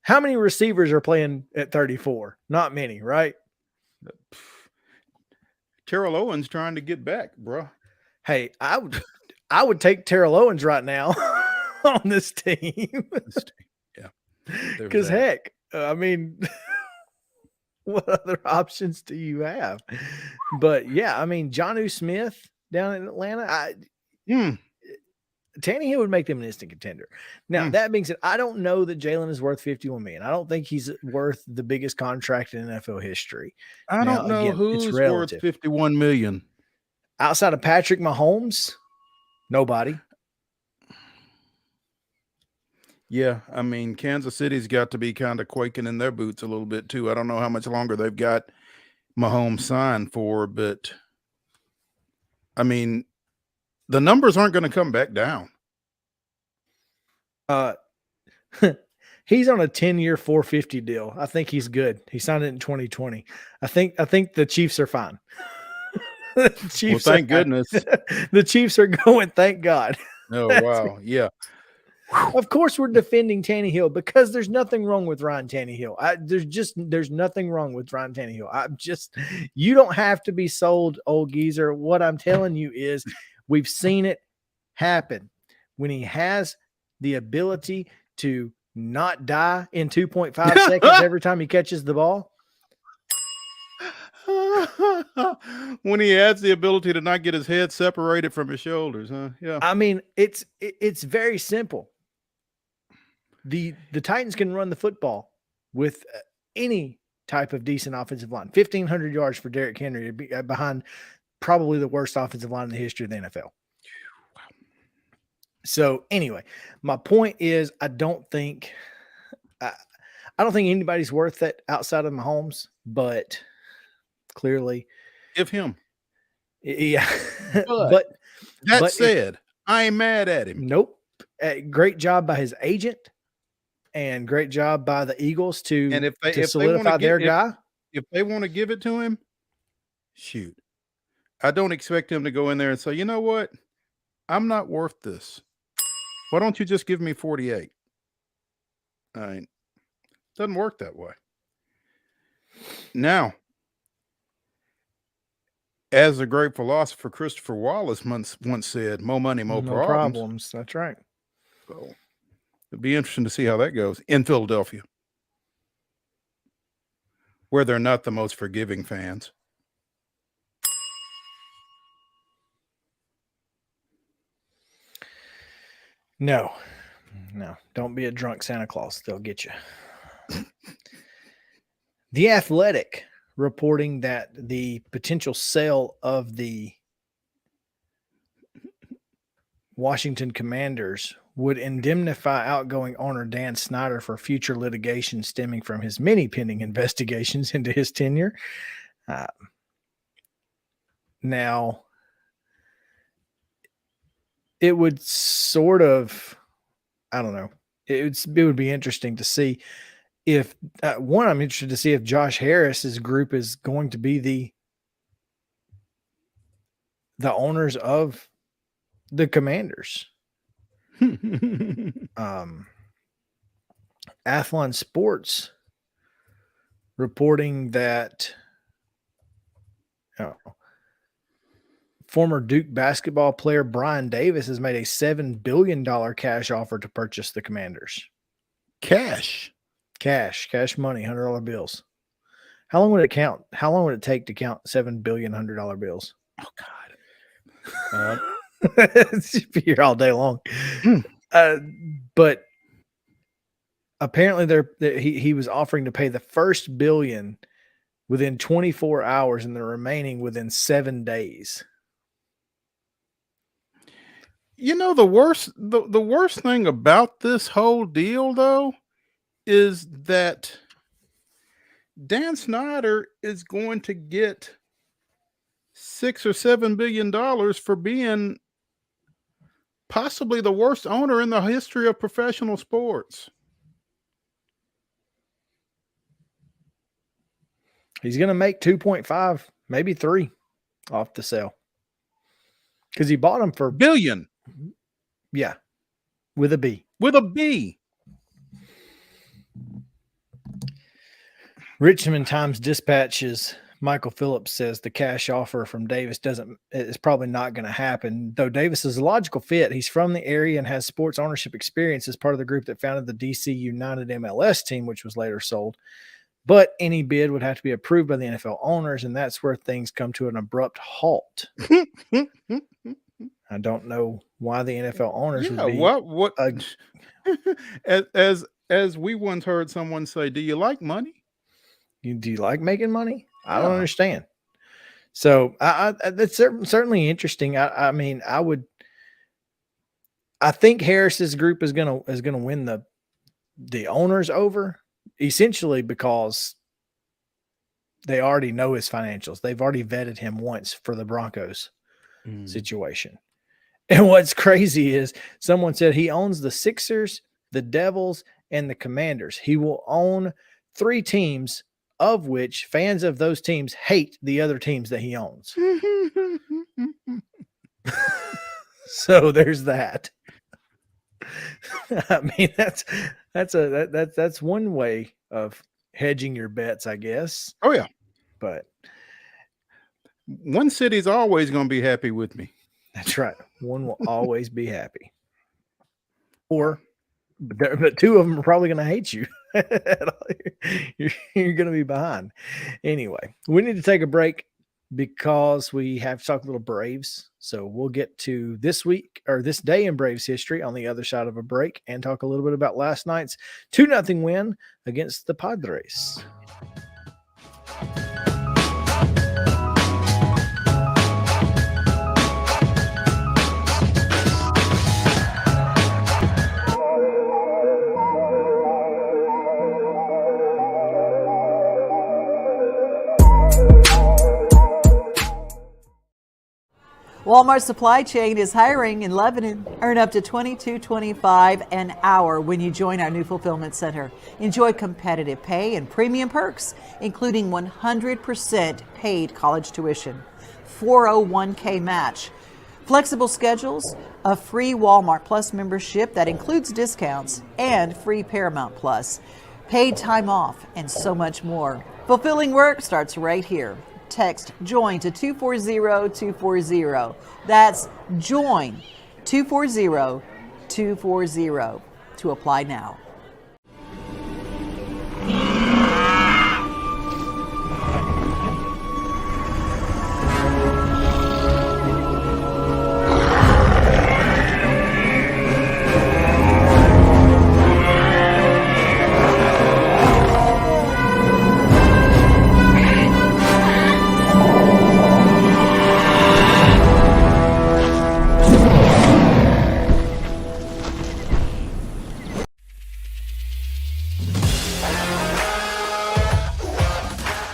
How many receivers are playing at 34? Not many, right? Terrell Owens trying to get back, bro. Hey, I would take Terrell Owens right now on this team. Yeah, because heck, I mean. What other options do you have? But yeah, I mean, Jonnu Smith down in Atlanta, Tannehill would make them an instant contender. Now, that being said, I don't know that Jalen is worth $51 million. I don't think he's worth the biggest contract in NFL history. I don't know who's worth $51 million. Outside of Patrick Mahomes, nobody. Yeah, I mean, Kansas City's got to be kind of quaking in their boots a little bit too. I don't know how much longer they've got Mahomes signed for, but I mean, the numbers aren't going to come back down. He's on a 10-year, $450 deal. I think he's good. He signed it in 2020. I think the Chiefs are fine. Chiefs, well, thank goodness. The Chiefs are going, thank God. Oh, wow. Yeah. Of course, we're defending Tannehill because there's nothing wrong with Ryan Tannehill. There's nothing wrong with Ryan Tannehill. You don't have to be sold, old geezer. What I'm telling you is we've seen it happen when he has the ability to not die in 2.5 seconds every time he catches the ball? When he has the ability to not get his head separated from his shoulders, huh? Yeah. I mean, it's very simple. The Titans can run the football with any type of decent offensive line. 1,500 yards for Derrick Henry behind probably the worst offensive line in the history of the NFL. So anyway, my point is, I don't think anybody's worth it outside of Mahomes, but clearly, give him. Yeah, but that said, I ain't mad at him. Nope. Great job by his agent, and great job by the Eagles to solidify their guy. If they want to give it to him, shoot. I don't expect him to go in there and say, you know what? I'm not worth this. Why don't you just give me 48? Doesn't work that way. Now, as the great philosopher Christopher Wallace once said, more money, more problems. That's right. So it'll be interesting to see how that goes in Philadelphia, where they're not the most forgiving fans. No, don't be a drunk Santa Claus. They'll get you. The Athletic reporting that the potential sale of the Washington Commanders would indemnify outgoing owner Dan Snyder for future litigation stemming from his many pending investigations into his tenure. Now, it would sort of, I don't know, it would be interesting to see if, I'm interested to see if Josh Harris's group is going to be the owners of the Commanders. Athlon Sports reporting that former Duke basketball player Brian Davis has made a $7 billion cash offer to purchase the Commanders. Cash money, $100 bills. How long would it count? How long would it take to count $7 billion $100 bills? Oh God. Be here all day long. But apparently he was offering to pay the first billion within 24 hours and the remaining within 7 days. You know, the worst thing about this whole deal, though, is that Dan Snyder is going to get $6 or $7 billion for being possibly the worst owner in the history of professional sports. He's going to make 2.5, maybe 3 off the sale. Because he bought them for billion. Yeah. With a B. With a B. Richmond Times Dispatch's Michael Phillips says the cash offer from Davis is probably not going to happen. Though Davis is a logical fit, he's from the area and has sports ownership experience as part of the group that founded the DC United MLS team, which was later sold. But any bid would have to be approved by the NFL owners, and that's where things come to an abrupt halt. I don't know why the NFL owners would be. What? As we once heard someone say, "Do you like money? Do you like making money?" I don't understand. So that's certainly interesting. I mean, I think Harris's group is gonna win the owners over, essentially because they already know his financials. They've already vetted him once for the Broncos situation. And what's crazy is someone said he owns the Sixers, the Devils, and the Commanders. He will own 3 teams, of which fans of those teams hate the other teams that he owns. So there's that. I mean, that's one way of hedging your bets, I guess. Oh yeah. But one city's always going to be happy with me. That's right. One will always be happy. Or but two of them are probably going to hate you. You're going to be behind. Anyway, we need to take a break because we have to talk a little Braves. So we'll get to this week or this day in Braves history on the other side of a break and talk a little bit about last night's 2-0 win against the Padres. Walmart Supply Chain is hiring in Lebanon. Earn up to $22.25 an hour when you join our new fulfillment center. Enjoy competitive pay and premium perks, including 100% paid college tuition, 401k match, flexible schedules, a free Walmart Plus membership that includes discounts, and free Paramount Plus, paid time off, and so much more. Fulfilling work starts right here. Text JOIN to 240-240. That's JOIN 240-240 to apply now.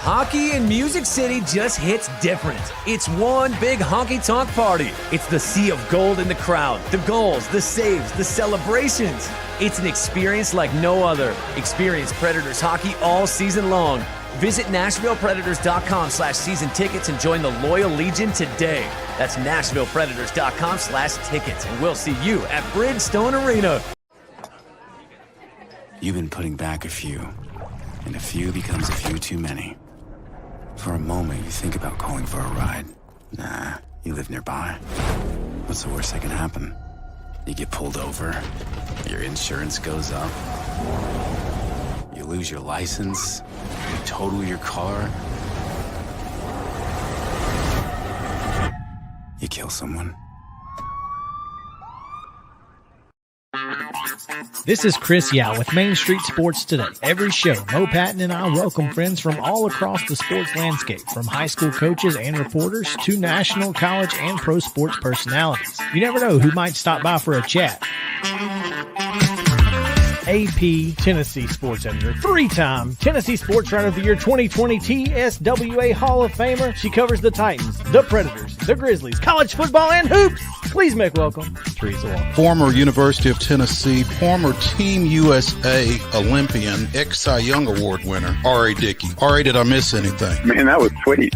Hockey in Music City just hits different. It's one big honky-tonk party. It's the sea of gold in the crowd, the goals, the saves, the celebrations. It's an experience like no other. Experience Predators hockey all season long. Visit NashvillePredators.com/season tickets and join the Loyal Legion today. That's NashvillePredators.com/tickets, and we'll see you at Bridgestone Arena. You've been putting back a few, and a few becomes a few too many. For a moment, you think about calling for a ride. Nah, you live nearby. What's the worst that can happen? You get pulled over, your insurance goes up, you lose your license, you total your car, you kill someone. This is Chris Yow with Main Street Sports Today. Every show, Mo Patton and I welcome friends from all across the sports landscape, from high school coaches and reporters to national, college, and pro sports personalities. You never know who might stop by for a chat. AP Tennessee sports editor, three-time Tennessee Sports Writer of the Year 2020 TSWA Hall of Famer. She covers the Titans, the Predators, the Grizzlies, college football, and hoops. Please make welcome Teresa Walker. Former University of Tennessee, former Team USA Olympian, ex-Cy Young Award winner, R.A. Dickey. R.A., did I miss anything? Man, that was sweet.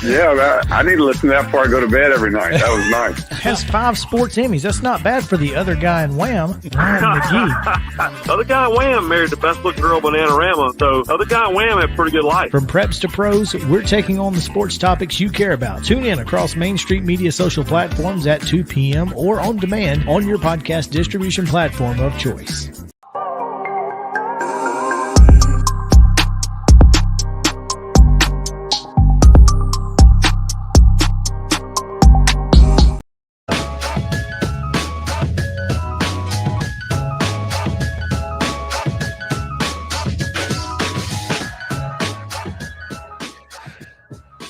Yeah, I need to listen to that before I go to bed every night. That was nice. Has 5 sports Emmys. That's not bad for the other guy in Wham, Ryan McGee. Other guy in Wham married the best looking girl, Bananarama, so other guy in Wham had a pretty good life. From preps to pros, we're taking on the sports topics you care about. Tune in across Main Street Media social platforms at 2 p.m. or on demand on your podcast distribution platform of choice.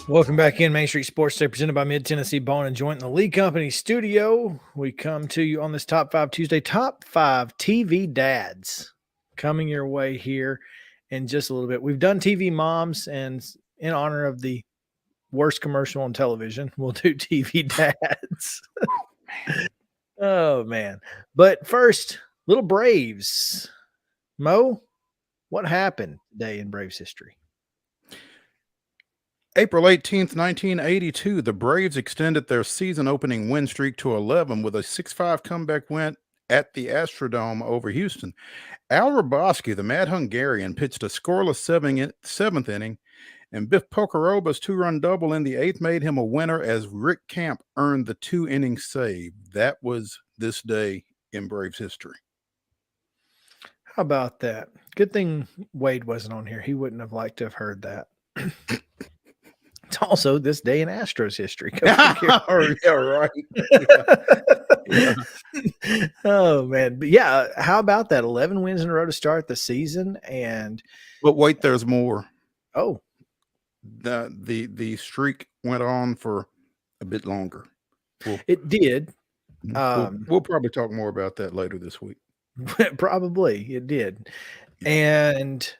Welcome back in Main Street Sports Day, presented by Mid-Tennessee Bone and Joint in the Lee Company studio. We come to you on this Top 5 Tuesday, Top 5 TV Dads coming your way here in just a little bit. We've done TV Moms, and in honor of the worst commercial on television, we'll do TV Dads. Oh, man. But first, little Braves. Mo, what happened today in Braves history? April 18th, 1982, the Braves extended their season-opening win streak to 11 with a 6-5 comeback win at the Astrodome over Houston. Al Raboski, the Mad Hungarian, pitched a scoreless seventh inning, and Biff Pocoroba's 2-run double in the 8th made him a winner as Rick Camp earned the 2-inning save. That was this day in Braves history. How about that? Good thing Wade wasn't on here. He wouldn't have liked to have heard that. It's also this day in Astros history. Yeah, right. Yeah. Oh man, but yeah, how about that? 11 wins in a row to start the season, and But wait, there's more. oh, The streak went on for a bit longer. it did. We'll probably talk more about that later this week. Probably it did, and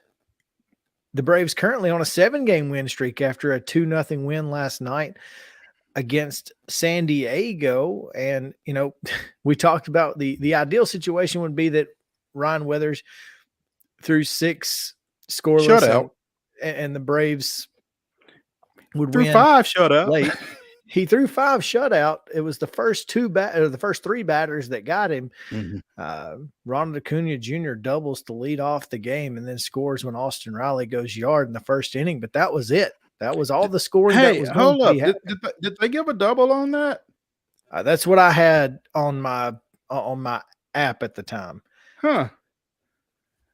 the Braves currently on a 7-game win streak after a 2-0 win last night against San Diego. And, you know, we talked about the ideal situation would be that Ryan Weathers threw 6 scoreless shutout, and the Braves would threw win 5 shutout. late. He threw 5 shutout. It was the first 3 batters that got him. Ronald Acuna Jr. doubles to lead off the game and then scores when Austin Riley goes yard in the first inning. But that was it. That was all the scoring that was going to be happening. Did they give a double on that? That's what I had on my app at the time. Huh.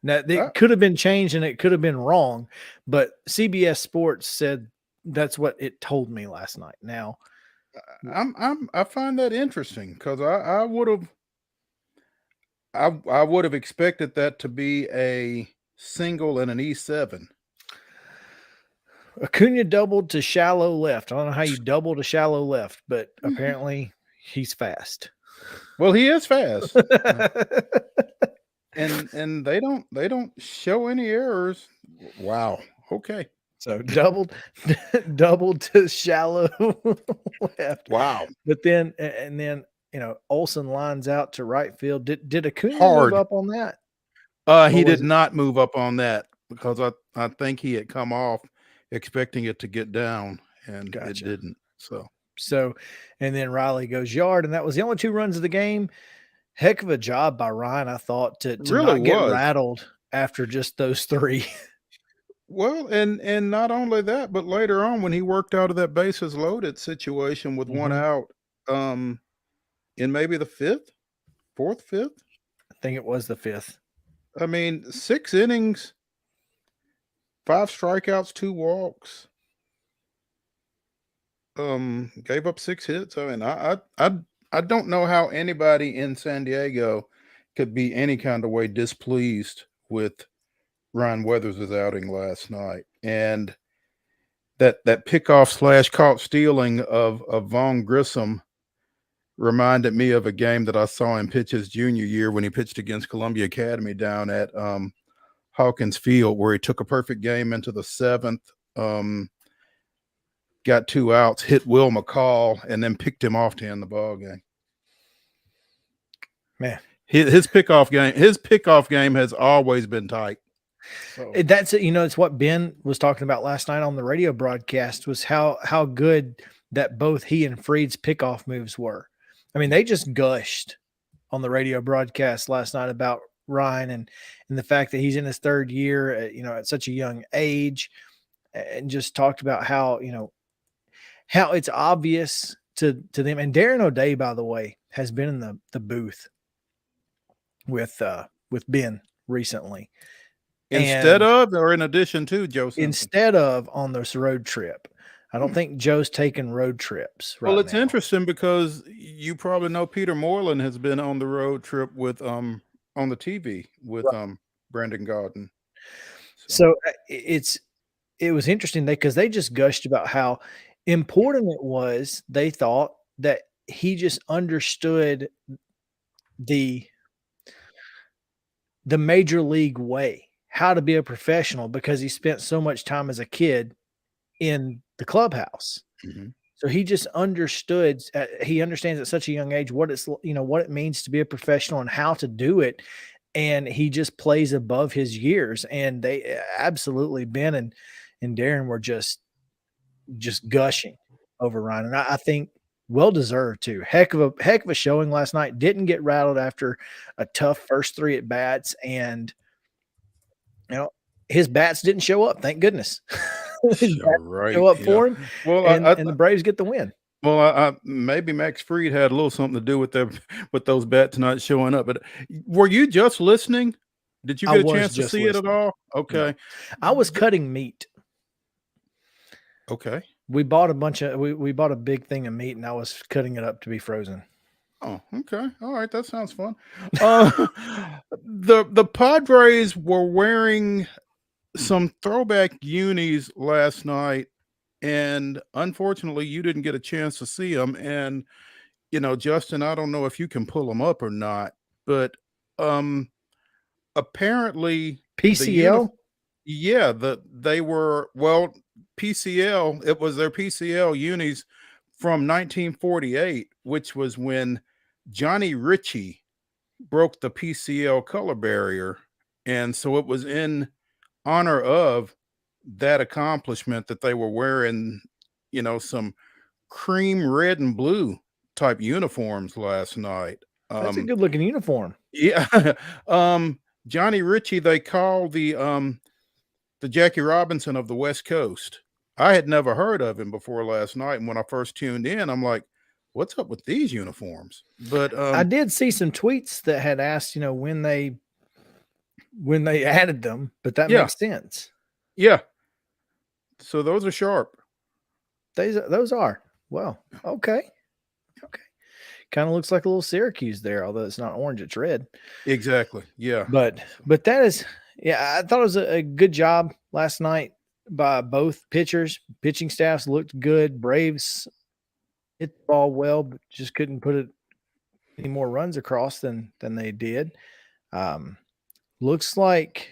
Now, it could have been changed and it could have been wrong, but CBS Sports said that's what it told me last night. Now, I find that interesting because I would have expected that to be a single and an E7. Acuna doubled to shallow left. I don't know how you double to shallow left, but apparently he's fast. Well, he is fast. and they don't show any errors. Wow. Okay. So doubled to shallow left. Wow. But then you know, Olsen lines out to right field. Did Acuna Hard. move up on that? He did not move up on that because I think he had come off expecting it to get down and it didn't. So and then Riley goes yard, and that was the only 2 runs of the game. Heck of a job by Ryan, I thought, to really not get rattled after just those 3. Well, and not only that, but later on when he worked out of that bases loaded situation with 1 out, in maybe the 4th, 5th. I think it was the 5th. I mean, 6 innings, 5 strikeouts, 2 walks. Gave up 6 hits. I mean, I don't know how anybody in San Diego could be any kind of way displeased with Ryan Weathers' outing last night. And that pickoff / caught stealing of Vaughn Grissom reminded me of a game that I saw him pitch his junior year when he pitched against Columbia Academy down at Hawkins Field, where he took a perfect game into the 7th, got 2 outs, hit Will McCall, and then picked him off to end the ball game. Man, his pickoff game has always been tight. So. That's it. You know, it's what Ben was talking about last night on the radio broadcast was how good that both he and Freed's pickoff moves were. I mean, they just gushed on the radio broadcast last night about Ryan and the fact that he's in his 3rd year, at such a young age, and just talked about how it's obvious to them. And Darren O'Day, by the way, has been in the booth with Ben recently. Instead of or in addition to Joe Simpson? Instead of on this road trip. I don't think Joe's taking road trips right Well, it's now. interesting because you probably know Peter Moreland has been on the road trip with on the TV with Brandon Gaudin. So it was interesting because they just gushed about how important it was. They thought that he just understood the major league way, how to be a professional, because he spent so much time as a kid in the clubhouse. So he just understood. He understands at such a young age what it means to be a professional and how to do it. And he just plays above his years. And they absolutely, Ben and Darren were just gushing over Ryan. And I think well deserved too. Heck of a showing last night. Didn't get rattled after a tough first 3 at bats, and his bats didn't show up. Thank goodness. Show up for him. Well, and the Braves get the win. Well, maybe Max Fried had a little something to do with those bats not showing up. But were you just listening Did you I get a was chance to just see it at listening. all? Okay. I was cutting meat. Okay. We bought we bought a big thing of meat, and I was cutting it up to be frozen. Oh, okay. All right. That sounds fun. The Padres were wearing some throwback unis last night, and unfortunately, you didn't get a chance to see them. And Justin, I don't know if you can pull them up or not, but apparently PCL. They were PCL. It was their PCL unis from 1948, which was when Johnny Ritchie broke the PCL color barrier, and so it was in honor of that accomplishment that they were wearing, some cream red and blue type uniforms last night. That's a good looking uniform. Yeah. Johnny Ritchie, they call the Jackie Robinson of the West Coast. I had never heard of him before last night, and when I first tuned in, I'm like, what's up with these uniforms? But I did see some tweets that had asked, when they added them, but that makes sense. Yeah. So those are sharp. Those are. Well, okay. Kind of looks like a little Syracuse there, although it's not orange, it's red. Exactly. Yeah. But that is, I thought it was a good job last night by both pitchers. Pitching staffs looked good. Braves hit the ball well, but just couldn't put it any more runs across than they did. Looks like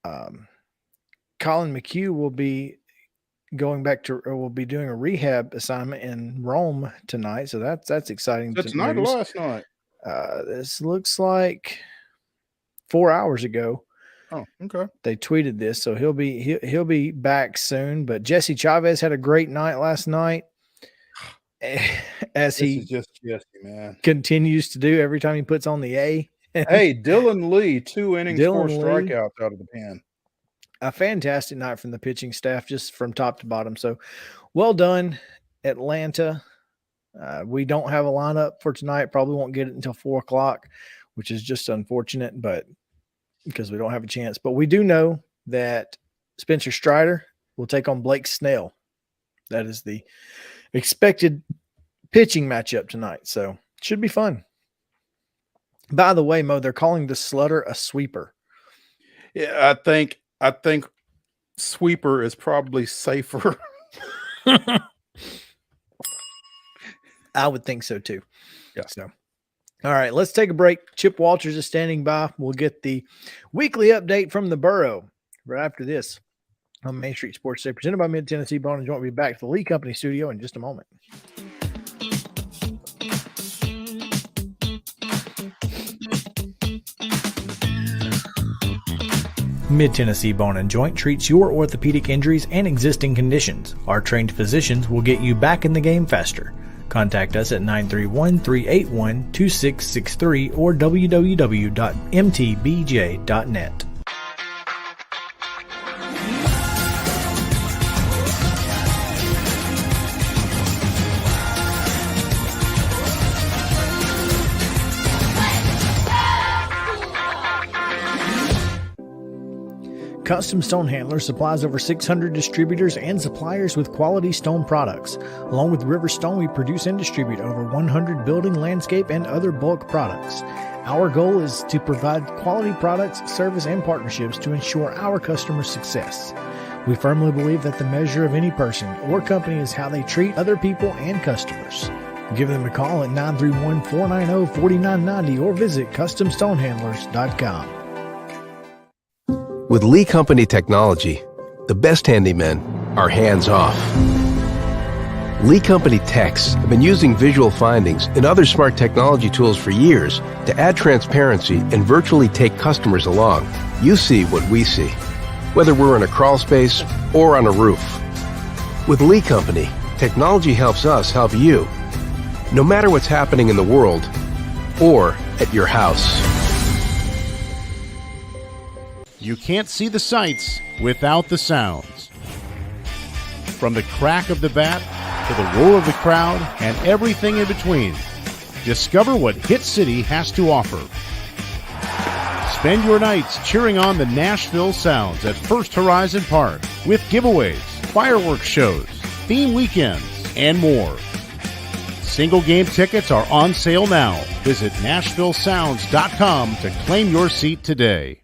Colin McHugh will be going back to, or will be doing a rehab assignment in Rome tonight. So that's exciting. That's tonight or last night? This looks like 4 hours ago. Oh, okay. They tweeted this, so he'll be back soon. But Jesse Chavez had a great night last night, as he just Jesse, man, continues to do every time he puts on the A. Hey, Dylan Lee, 2 innings, 4 strikeouts out of the pen. A fantastic night from the pitching staff, just from top to bottom. So well done, Atlanta. We don't have a lineup for tonight. Probably won't get it until 4:00, which is just unfortunate, but because we don't have a chance. But we do know that Spencer Strider will take on Blake Snell. That is the expected pitching matchup tonight. So it should be fun. By the way, Mo, they're calling the Slutter a sweeper. Yeah, I think sweeper is probably safer. I would think so too. Yeah. So, all right, let's take a break. Chip Walters is standing by. We'll get the weekly update from the borough right after this on Main Street Sports Day, presented by Mid-Tennessee Bone and Joint. We'll be back to the Lee Company studio in just a moment. Mid-Tennessee Bone and Joint treats your orthopedic injuries and existing conditions. Our trained physicians will get you back in the game faster. Contact us at 931-381-2663 or www.mtbj.net. Custom Stone Handlers supplies over 600 distributors and suppliers with quality stone products. Along with River Stone, we produce and distribute over 100 building, landscape, and other bulk products. Our goal is to provide quality products, service, and partnerships to ensure our customers' success. We firmly believe that the measure of any person or company is how they treat other people and customers. Give them a call at 931-490-4990 or visit CustomStonehandlers.com. With Lee Company technology, the best handymen are hands-off. Lee Company techs have been using visual findings and other smart technology tools for years to add transparency and virtually take customers along. You see what we see, whether we're in a crawl space or on a roof. With Lee Company, technology helps us help you, no matter what's happening in the world or at your house. You can't see the sights without the sounds. From the crack of the bat to the roar of the crowd and everything in between, Discover what Hit City has to offer. Spend your nights cheering on the Nashville Sounds at First Horizon Park with giveaways, fireworks shows, theme weekends, and more. Single game tickets are on sale now. Visit NashvilleSounds.com to claim your seat today.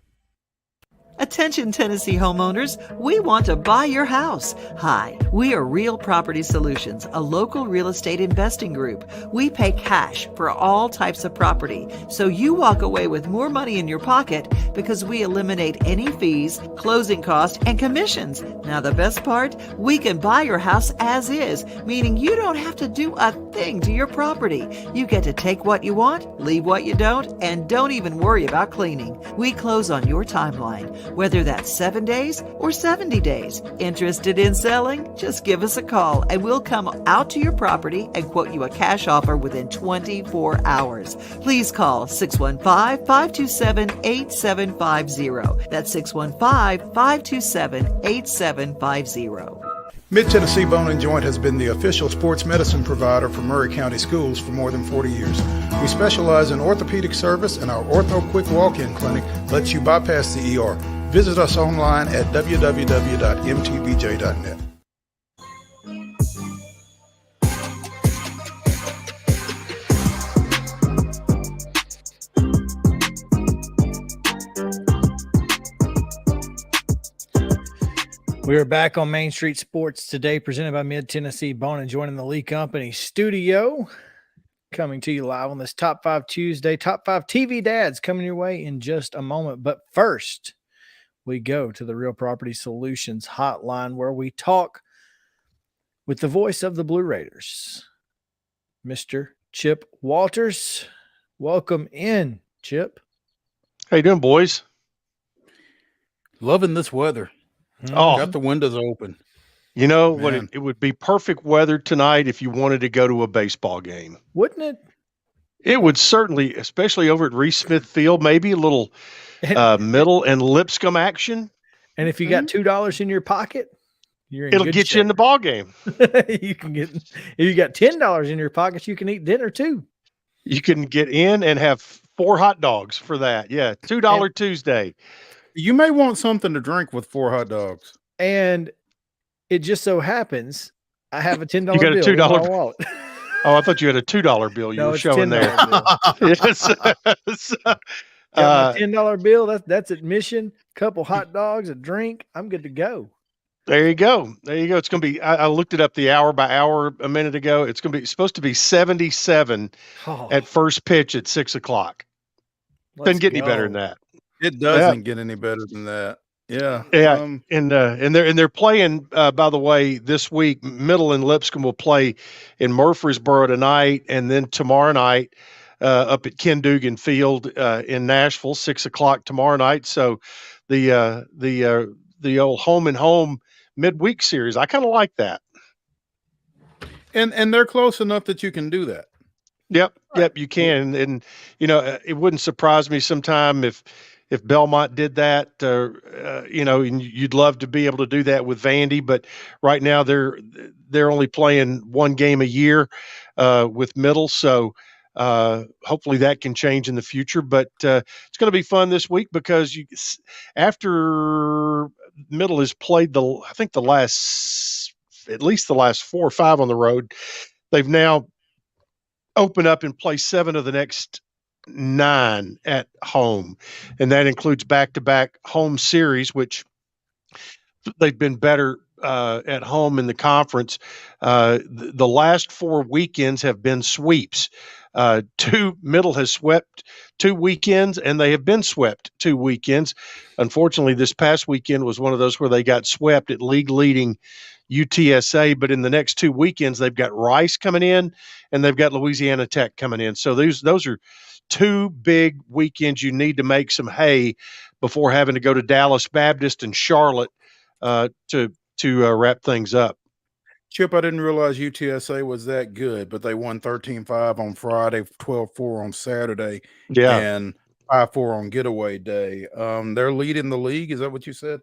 Attention Tennessee homeowners, we want to buy your house. Hi, we are Real Property Solutions, a local real estate investing group. We pay cash for all types of property, so you walk away with more money in your pocket because we eliminate any fees, closing costs, and commissions. Now the best part, we can buy your house as is, meaning you don't have to do a thing to your property. You get to take what you want, leave what you don't, and don't even worry about cleaning. We close on your timeline, whether that's 7 days or 70 days. Interested in selling? Just give us a call and we'll come out to your property and quote you a cash offer within 24 hours. Please call 615-527-8750. That's 615-527-8750. Mid-Tennessee Bone and Joint has been the official sports medicine provider for Murray County Schools for more than 40 years. We specialize in orthopedic service, and our Ortho Quick Walk-In Clinic lets you bypass the ER. Visit us online at www.mtbj.net. We are back on Main Street Sports today, presented by Mid-Tennessee Bone and Joint in the Lee Company studio. Coming to you live on this Top 5 Tuesday. Top 5 TV dads coming your way in just a moment. But first, we go to the Real Property Solutions hotline where we talk with the voice of the Blue Raiders, Mr. Chip Walters. Welcome in, Chip. How you doing, boys? Loving this weather. Oh, got the windows open. You know what? It would be perfect weather tonight if you wanted to go to a baseball game. Wouldn't it? It would certainly, especially over at Reese Smith Field, maybe a little Middle and Lipscomb action. And if you got $2 in your pocket, it'll get you in the ball game. You can get, if you got $10 in your pockets, you can eat dinner too. You can get in and have 4 hot dogs for that. Yeah, $2 Tuesday. You may want something to drink with 4 hot dogs. And it just so happens I have a $10 you got a bill $2 in my wallet. Oh, I thought you had a $2 bill you were showing there. Yes. Got my $10 bill. That's admission. Couple hot dogs, a drink. I'm good to go. There you go. There you go. It's going to be, I looked it up the hour by hour a minute ago. It's going to be supposed to be 77 at first pitch at 6 o'clock. Doesn't get any better than that. It doesn't get any better than that. Yeah. Yeah. And they're playing, by the way, this week, Middle and Lipscomb will play in Murfreesboro tonight. And then tomorrow night, up at Ken Dugan Field, in Nashville, 6 o'clock tomorrow night. So the old home and home midweek series, I kind of like that. And they're close enough that you can do that. Yep. You can. And, it wouldn't surprise me sometime if Belmont did that, and you'd love to be able to do that with Vandy, but right now they're only playing 1 game a year with Middle. So hopefully that can change in the future, but it's going to be fun this week because after Middle has played at least the last 4 or 5 on the road, they've now opened up and play 7 of the next 9 at home, and that includes back-to-back home series, which they've been better at home in the conference. The last 4 weekends have been sweeps. Middle has swept 2 weekends, and they have been swept 2 weekends. Unfortunately, this past weekend was one of those where they got swept at league-leading UTSA, but in the next 2 weekends, they've got Rice coming in, and they've got Louisiana Tech coming in. So those are 2 big weekends you need to make some hay before having to go to Dallas Baptist and Charlotte to wrap things up. Chip, I didn't realize UTSA was that good, but they won 13-5 on Friday, 12-4 on Saturday, and 5-4 on getaway day. They're leading the league. Is that what you said?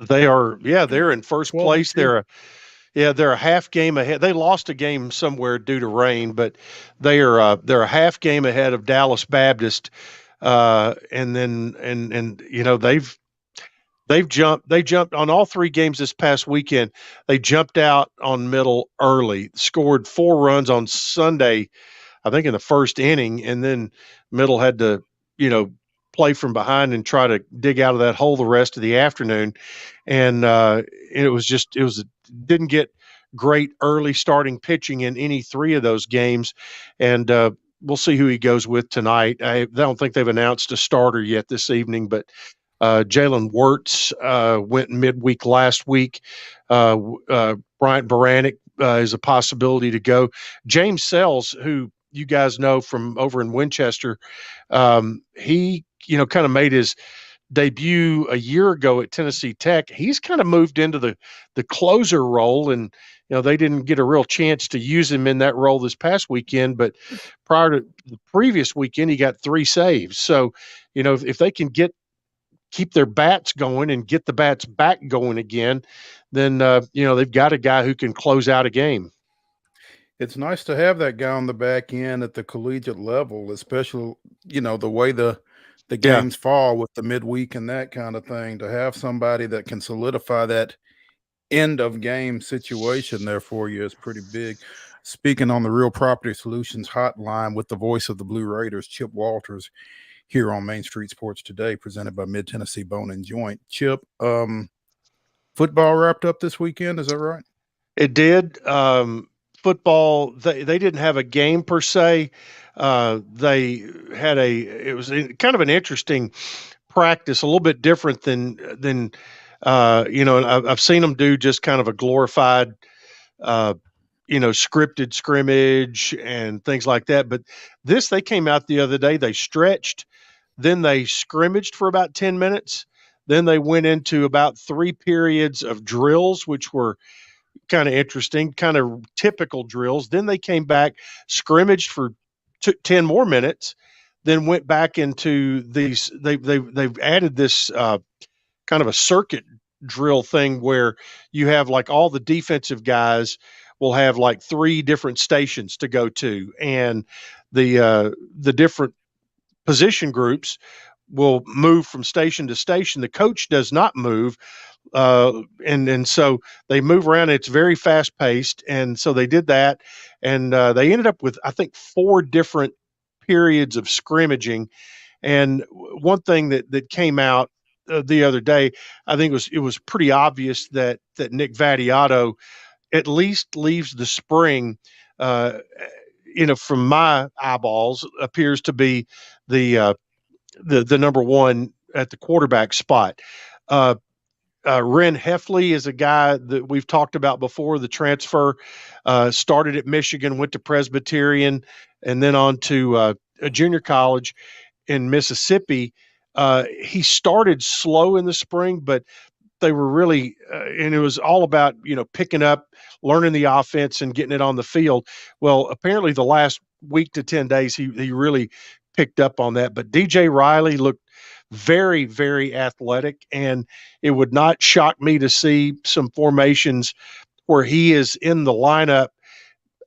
They are. Yeah, they're in first place. They're Yeah, they're a half game ahead. They lost a game somewhere due to rain, but they're a half game ahead of Dallas Baptist. And they jumped on all three games this past weekend. They jumped out on Middle early, scored 4 runs on Sunday, I think in the first inning, and then Middle had to, play from behind and try to dig out of that hole the rest of the afternoon. And didn't get great early starting pitching in any 3 of those games. And we'll see who he goes with tonight. I don't think they've announced a starter yet this evening, but Jalen Wirtz went midweek last week. Bryant Baranek is a possibility to go. James Sells, who you guys know from over in Winchester, he kind of made his debut a year ago at Tennessee Tech. He's kind of moved into the closer role, and they didn't get a real chance to use him in that role this past weekend. But prior to the previous weekend, he got 3 saves. So if they can keep their bats going and get the bats back going again, then they've got a guy who can close out a game. It's nice to have that guy on the back end at the collegiate level, especially the way the games fall with the midweek and that kind of thing. To have somebody that can solidify that end of game situation there for you is pretty big. Speaking on the Real Property Solutions hotline with the voice of the Blue Raiders, Chip Walters, here on Main Street Sports Today, presented by Mid Tennessee Bone and Joint. Chip, football wrapped up this weekend, is that right? It did. Football, they didn't have a game per se. It was kind of an interesting practice, a little bit different than I've seen them do just kind of a glorified, scripted scrimmage and things like that. But they came out the other day, they stretched, then they scrimmaged for about 10 minutes. Then they went into about 3 periods of drills, which were kind of interesting, kind of typical drills. Then they came back, scrimmaged for 10 more minutes, then went back into these. They've added this kind of a circuit drill thing where you have like all the defensive guys will have like 3 different stations to go to, and the different position groups will move from station to station. The coach does not move. And so they move around. It's very fast paced. And so they did that. And they ended up with, I think, 4 different periods of scrimmaging. And one thing that came out the other day, I think it was pretty obvious that Nick Vattiato at least leaves the spring, from my eyeballs, appears to be the number one at the quarterback spot. Ren Heffley is a guy that we've talked about before. The transfer started at Michigan, went to Presbyterian, and then on to a junior college in Mississippi. He started slow in the spring, but they were really, and it was all about, picking up, learning the offense and getting it on the field. Well, apparently the last week to 10 days, he really picked up on that. But DJ Riley looked very, very athletic, and it would not shock me to see some formations where he is in the lineup,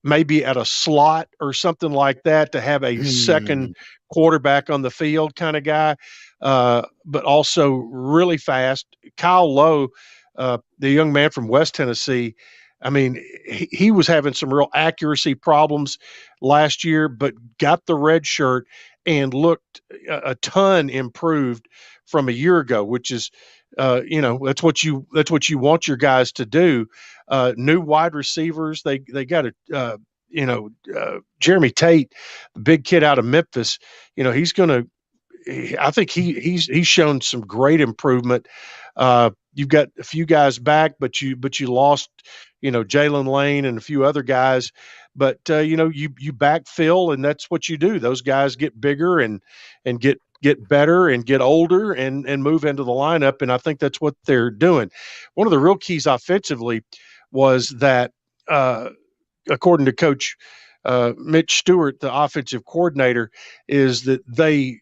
maybe at a slot or something like that, to have a second quarterback on the field kind of guy, but also really fast. Kyle Lowe, the young man from West Tennessee, I mean, he was having some real accuracy problems last year, but got the red shirt and looked a ton improved from a year ago, which is, that's what you want your guys to do. New wide receivers, they got Jeremy Tate, the big kid out of Memphis. I think he's shown some great improvement. You've got a few guys back, but you lost, Jalen Lane and a few other guys. But you backfill, and that's what you do. Those guys get bigger and get better and get older and move into the lineup. And I think that's what they're doing. One of the real keys offensively was that, according to Coach Mitch Stewart, the offensive coordinator, is that they,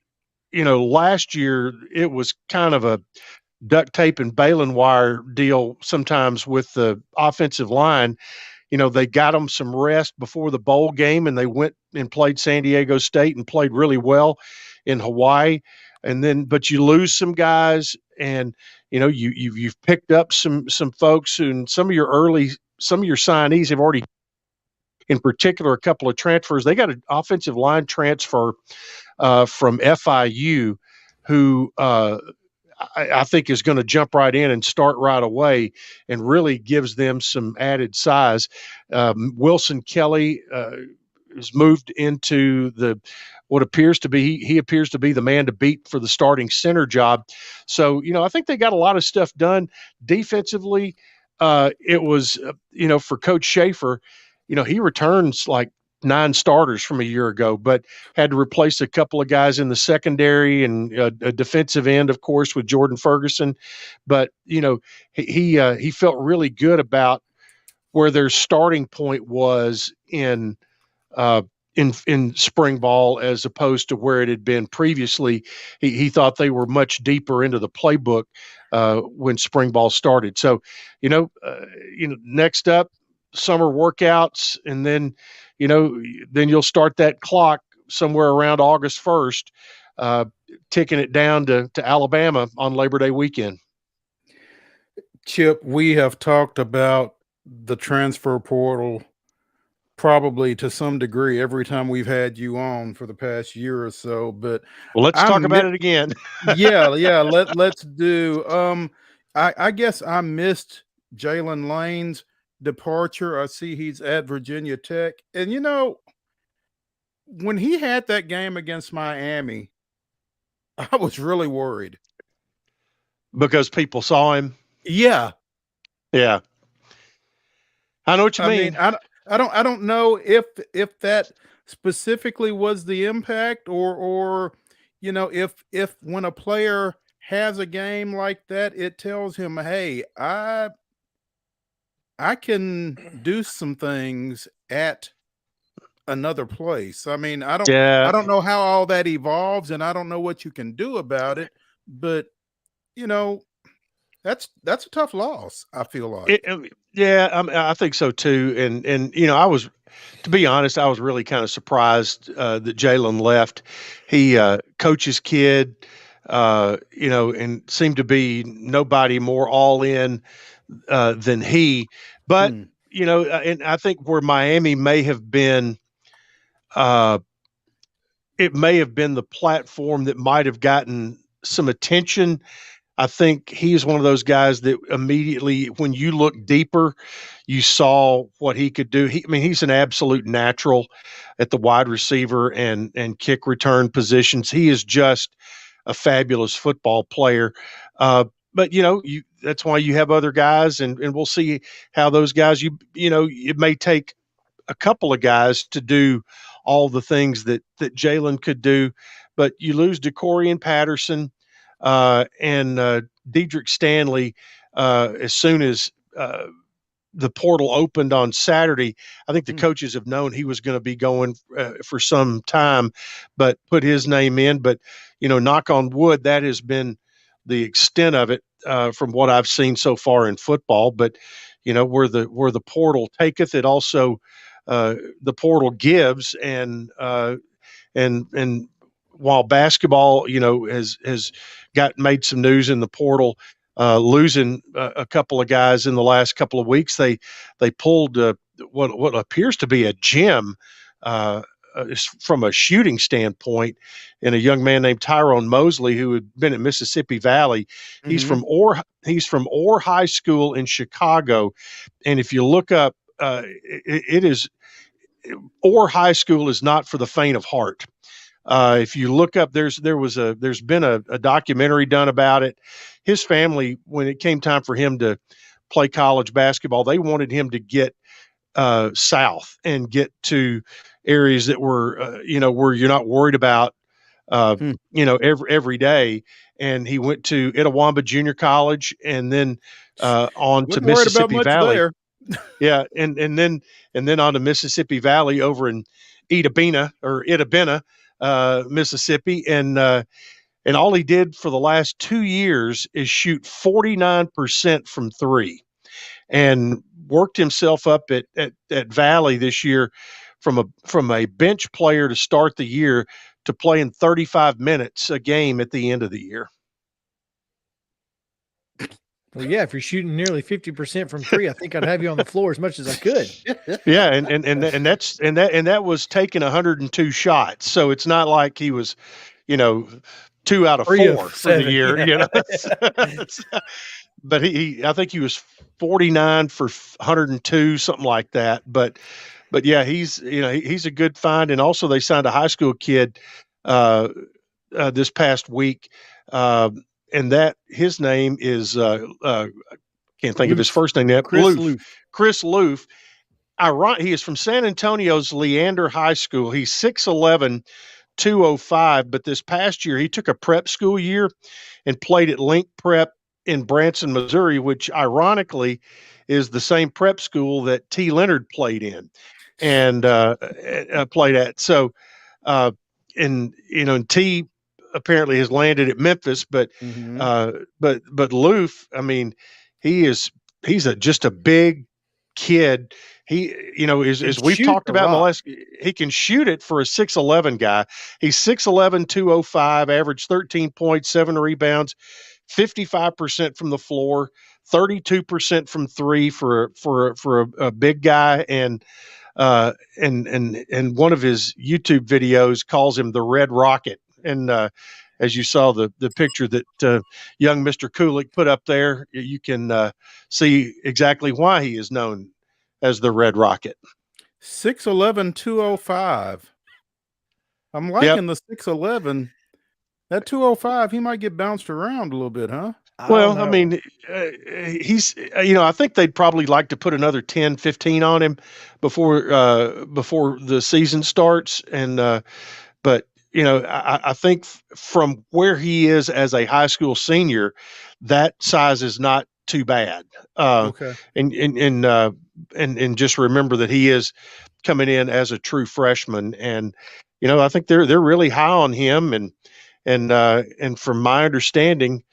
last year it was kind of duct tape and baling wire deal sometimes with the offensive line. They got them some rest before the bowl game, and they went and played San Diego State and played really well in Hawaii. And then, but you lose some guys, and you've picked up some folks, and some of your signees have already. In particular, a couple of transfers. They got an offensive line transfer from FIU, who I think is going to jump right in and start right away, and really gives them some added size. Wilson Kelly has moved into what appears to be he appears to be the man to beat for the starting center job. So I think they got a lot of stuff done defensively. It was for Coach Schaefer. He returns like 9 starters from a year ago, but had to replace a couple of guys in the secondary and a defensive end, of course, with Jordan Ferguson. But he felt really good about where their starting point was in spring ball as opposed to where it had been previously. He thought they were much deeper into the playbook when spring ball started. So next up, summer workouts, and then you'll start that clock somewhere around August 1st, ticking it down to Alabama on Labor Day weekend. Chip, we have talked about the transfer portal probably to some degree every time we've had you on for the past year or so, but let's talk about it again. yeah. Let's do. I guess I missed Jalen Lane's departure. I see he's at Virginia Tech, and when he had that game against Miami, I was really worried because people saw him. Yeah, I know what you mean. I don't know if that specifically was the impact, or if when a player has a game like that, it tells him, hey, I can do some things at another place. I mean, I don't know how all that evolves, and I don't know what you can do about it, but that's a tough loss, I feel like. I think so too. And I was, to be honest, I was really kind of surprised that Jalen left. He coaches kid, and seemed to be nobody more all in than he. But and I think where Miami may have been, it may have been the platform that might have gotten some attention. I think he's one of those guys that immediately, when you look deeper, you saw what he could do. He's an absolute natural at the wide receiver and kick return positions. He is just a fabulous football player. But that's why you have other guys, and we'll see how those guys. It may take a couple of guys to do all the things that Jalen could do, but you lose DeCorian Patterson and Dedrick Stanley as soon as the portal opened on Saturday. I think the coaches have known he was going to be going for some time, but put his name in. But knock on wood, that has been the extent of it from what I've seen so far in football. But where the portal taketh, it also the portal gives, and while basketball has made some news in the portal, losing a couple of guys in the last couple of weeks, they pulled what appears to be a gem from a shooting standpoint, and a young man named Tyrone Mosley, who had been at Mississippi Valley. Mm-hmm. He's from Orr High School in Chicago, and if you look up, it is Orr High School is not for the faint of heart. If you look up, there's been a documentary done about it. His family, when it came time for him to play college basketball, they wanted him to get south and get to areas that were where you're not worried about every day. And he went to Itawamba Junior College, and then on to Mississippi Valley. Yeah, and then on to Mississippi Valley over in Itabena, Mississippi, and And all he did for the last 2 years is shoot 49% from three, and worked himself up at Valley this year from a bench player to start the year to playing 35 minutes a game at the end of the year. Well, yeah, if you're shooting nearly 50% from three, I think I'd have you on the floor as much as I could. Yeah, and that was taking 102 shots. So it's not like he was, 2 out of 4 for the year, but I think he was 49 for 102, something like that. But yeah, he's a good find. And also they signed a high school kid this past week. And that his name is can't think of his first name yet. Chris Loof. He is from San Antonio's Leander High School. He's 6'11", 205. But this past year, he took a prep school year and played at Link Prep in Branson, Missouri, which ironically is the same prep school that T. Leonard played in and played at. So, and T apparently has landed at Memphis, but Loof, I mean, he's just a big kid. He, as we've talked about in the last, he can shoot it for a 6'11" guy. He's 6'11", 205, averaged 13 points, 7 rebounds, 55% from the floor, 32% from three for a big guy. And one of his YouTube videos calls him the Red Rocket. And as you saw the picture that young Mr. Kulik put up there, you can see exactly why he is known as the Red Rocket. 6'11", 205. I'm liking the 6'11". That 205, he might get bounced around a little bit, huh? Well, I mean, he's, I think they'd probably like to put another 10, 15 on him before the season starts. And, but, I think from where he is as a high school senior, that size is not too bad. Okay. And just remember that he is coming in as a true freshman. And, I think they're really high on him. And from my understanding,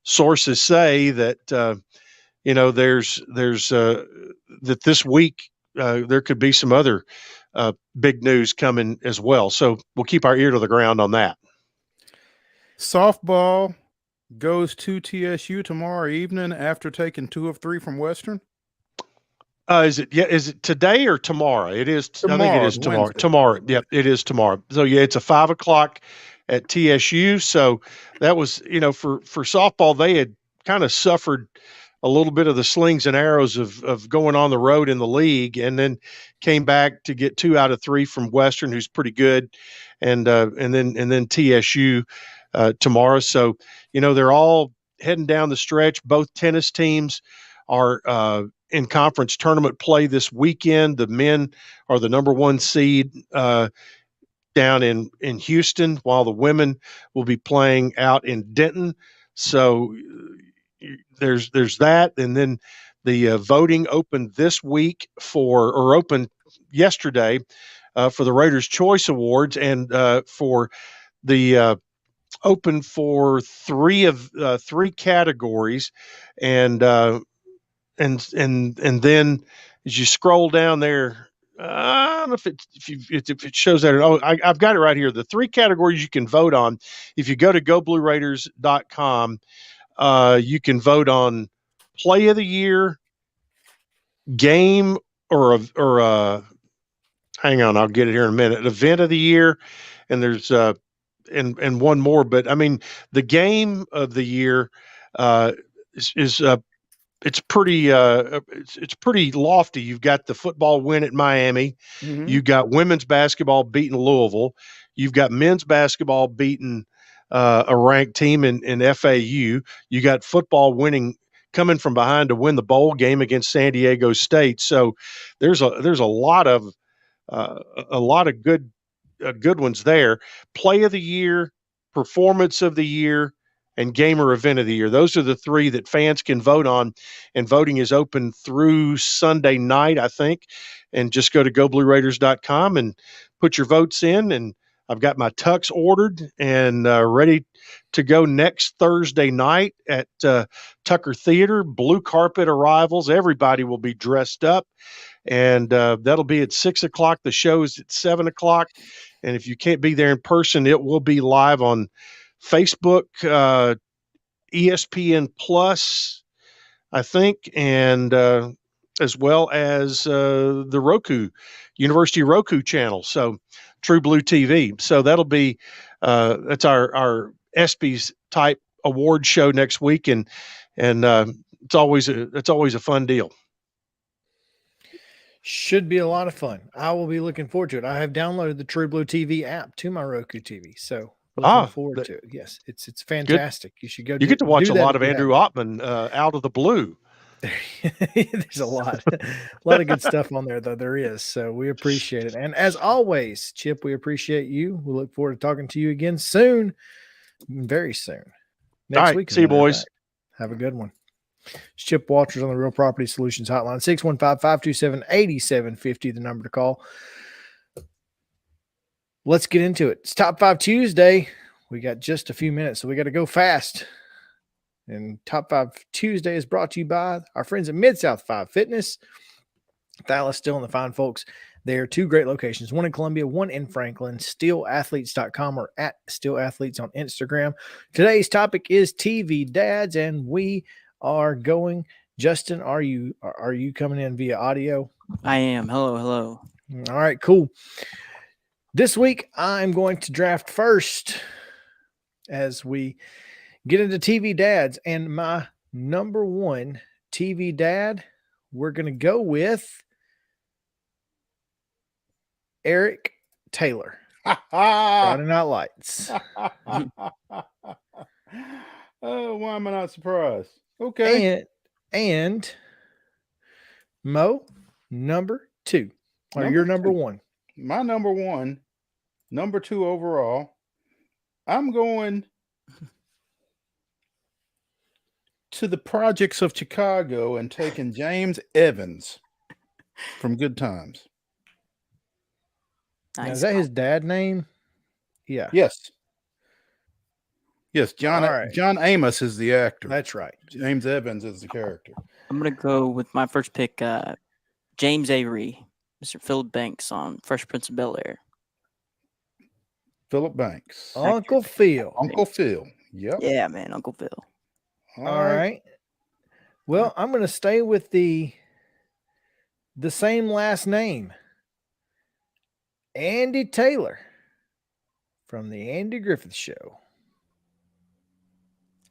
sources say that, there's that this week there could be some other big news coming as well. So we'll keep our ear to the ground on that. Softball goes to TSU tomorrow evening after taking 2 of 3 from Western. Is it today or tomorrow? It is. Tomorrow, I think it is tomorrow. Wednesday. Tomorrow. Yep, it is tomorrow. So yeah, it's a 5:00 at TSU. So that was, for softball, they had kind of suffered a little bit of the slings and arrows of going on the road in the league, and then came back to get 2 out of 3 from Western, who's pretty good, and then TSU tomorrow. So they're all heading down the stretch. Both tennis teams are in conference tournament play this weekend. The men are the number 1 seed down in Houston, while the women will be playing out in Denton. So there's that. And then the voting opened this week opened yesterday for the Raiders' Choice Awards, and for the open for 3 categories. And then as you scroll down there, I don't know if it shows that. Oh, I've got it right here. The 3 categories you can vote on. If you go to goblueraiders.com, you can vote on play of the year, game, or hang on, I'll get it here in a minute. Event of the year, and there's and one more. But I mean, the game of the year is it's pretty lofty. You've got the football win at Miami. Mm-hmm. You've got women's basketball beating Louisville. You've got men's basketball beating a ranked team in FAU. You got football coming from behind to win the bowl game against San Diego State. So there's a lot of good ones there. Play of the year, performance of the year, and gamer event of the year. Those are the 3 that fans can vote on, and voting is open through Sunday night, I think. And just go to goblueraiders.com and put your votes in, and I've got my tux ordered and ready to go next Thursday night at Tucker Theater. Blue carpet arrivals. Everybody will be dressed up. And that'll be at 6 o'clock. The show is at 7 o'clock. And if you can't be there in person, it will be live on Facebook, ESPN Plus, I think, and as well as the University Roku channel. So True Blue TV. So that'll be that's our ESPYs type award show next week, and it's always a fun deal. Should be a lot of fun. I will be looking forward to it. I have downloaded the True Blue TV app to my Roku TV, so looking forward to it. Yes, it's fantastic. Good. You should go. You get to watch a lot of Andrew Ottman out of the blue. There's a lot of good stuff on there, though. There is, so we appreciate it. And as always, Chip, we appreciate you. We look forward to talking to you again soon, very soon. Next week. See you, boys. Have a good one. It's Chip Walters on the Real Property Solutions Hotline, 615-527-8750, the number to call. Let's get into it. It's Top 5 Tuesday. We got just a few minutes, so we got to go fast. And Top 5 Tuesday is brought to you by our friends at Mid-South 5 Fitness. Dallas Still and the fine folks there. 2 great locations, one in Columbia, one in Franklin. StillAthletes.com or at StillAthletes on Instagram. Today's topic is TV dads, and we are going. Justin, are you coming in via audio? I am. Hello. All right, cool. This week I'm going to draft first as we get into TV dads, and my number 1 TV dad, we're going to go with Eric Taylor. Friday Night Lights. Oh, why am I not surprised? Okay. And Mo, number 2. Or your number 1. My number 1, number 2 overall. I'm going to the projects of Chicago and taking James Evans from Good Times. Nice. Now, is that his dad name? Yeah. Yes. John Amos is the actor. That's right. James Evans is the character. I'm going to go with my first pick, James Avery, Mr. Philip Banks on Fresh Prince of Bel-Air. Philip Banks. Uncle Phil. Uncle Phil. Yep. Yeah, man, Uncle Phil. All right. Well, I'm going to stay with the same last name. Andy Taylor from the Andy Griffith Show.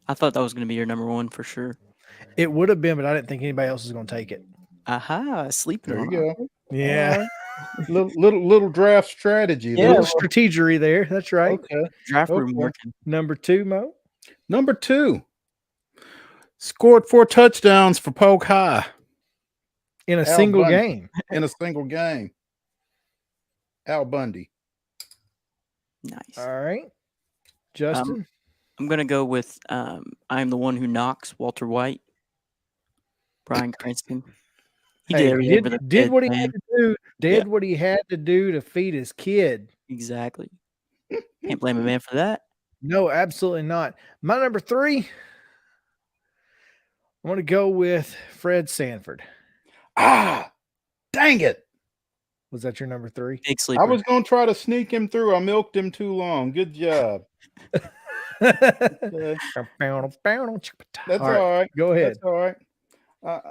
I thought that was going to be your number 1 for sure. It would have been, but I didn't think anybody else was going to take it. Aha, sleeping. There you go. Yeah. little draft strategy. Yeah, little strategery there. That's right. Okay. Draft room working. Number 2, Mo. Number 2. Scored 4 touchdowns for Polk High. In a single game. In a single game. Al Bundy. Nice. All right. Justin? I'm going to go with I'm the One Who Knocks, Walter White. Bryan Cranston. He did what he had to do. Did what he had to do to feed his kid. Exactly. Can't blame a man for that. No, absolutely not. My number 3, I'm going to go with Fred Sanford. Ah, dang it. Was that your number 3? Big sleeper. I was going to try to sneak him through. I milked him too long. Good job. That's all right. Go ahead. That's all right.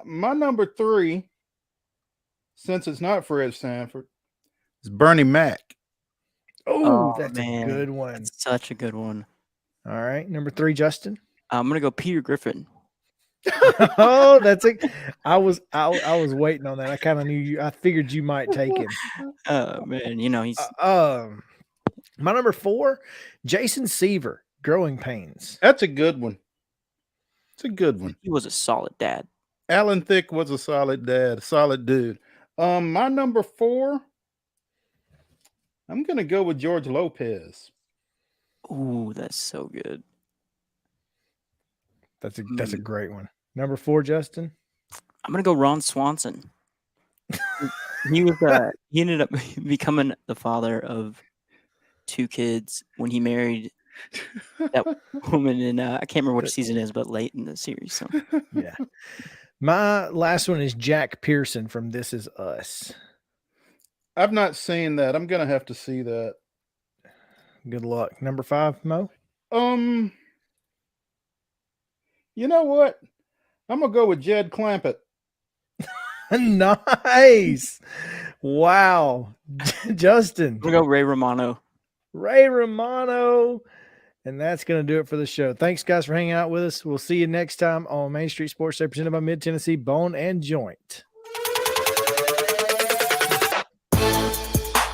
My number 3, since it's not Fred Sanford, is Bernie Mac. Oh, that's a good one. That's such a good one. All right. Number 3, Justin. I'm going to go Peter Griffin. Oh, that's it. I was waiting on that. I kind of knew you. I figured you might take him. Oh man, he's my number 4, Jason Seaver, Growing Pains. That's a good one. It's a good one. He was a solid dad. Alan Thicke was a solid dad, solid dude. My number 4, I'm gonna go with George Lopez. Ooh, that's so good. That's a great one. Number 4, Justin. I'm gonna go Ron Swanson. He ended up becoming the father of 2 kids when he married that woman in I can't remember what season it is, but late in the series. So Yeah. My last one is Jack Pearson from This Is Us. I've not seen that. I'm gonna have to see that. Good luck. Number 5, Mo. You know what? I'm gonna go with Jed Clampett. Nice. Wow. Justin. we're gonna go Ray Romano. Ray Romano. And that's going to do it for the show. Thanks, guys, for hanging out with us. We'll see you next time on Main Street Sports Day, presented by Mid-Tennessee Bone and Joint.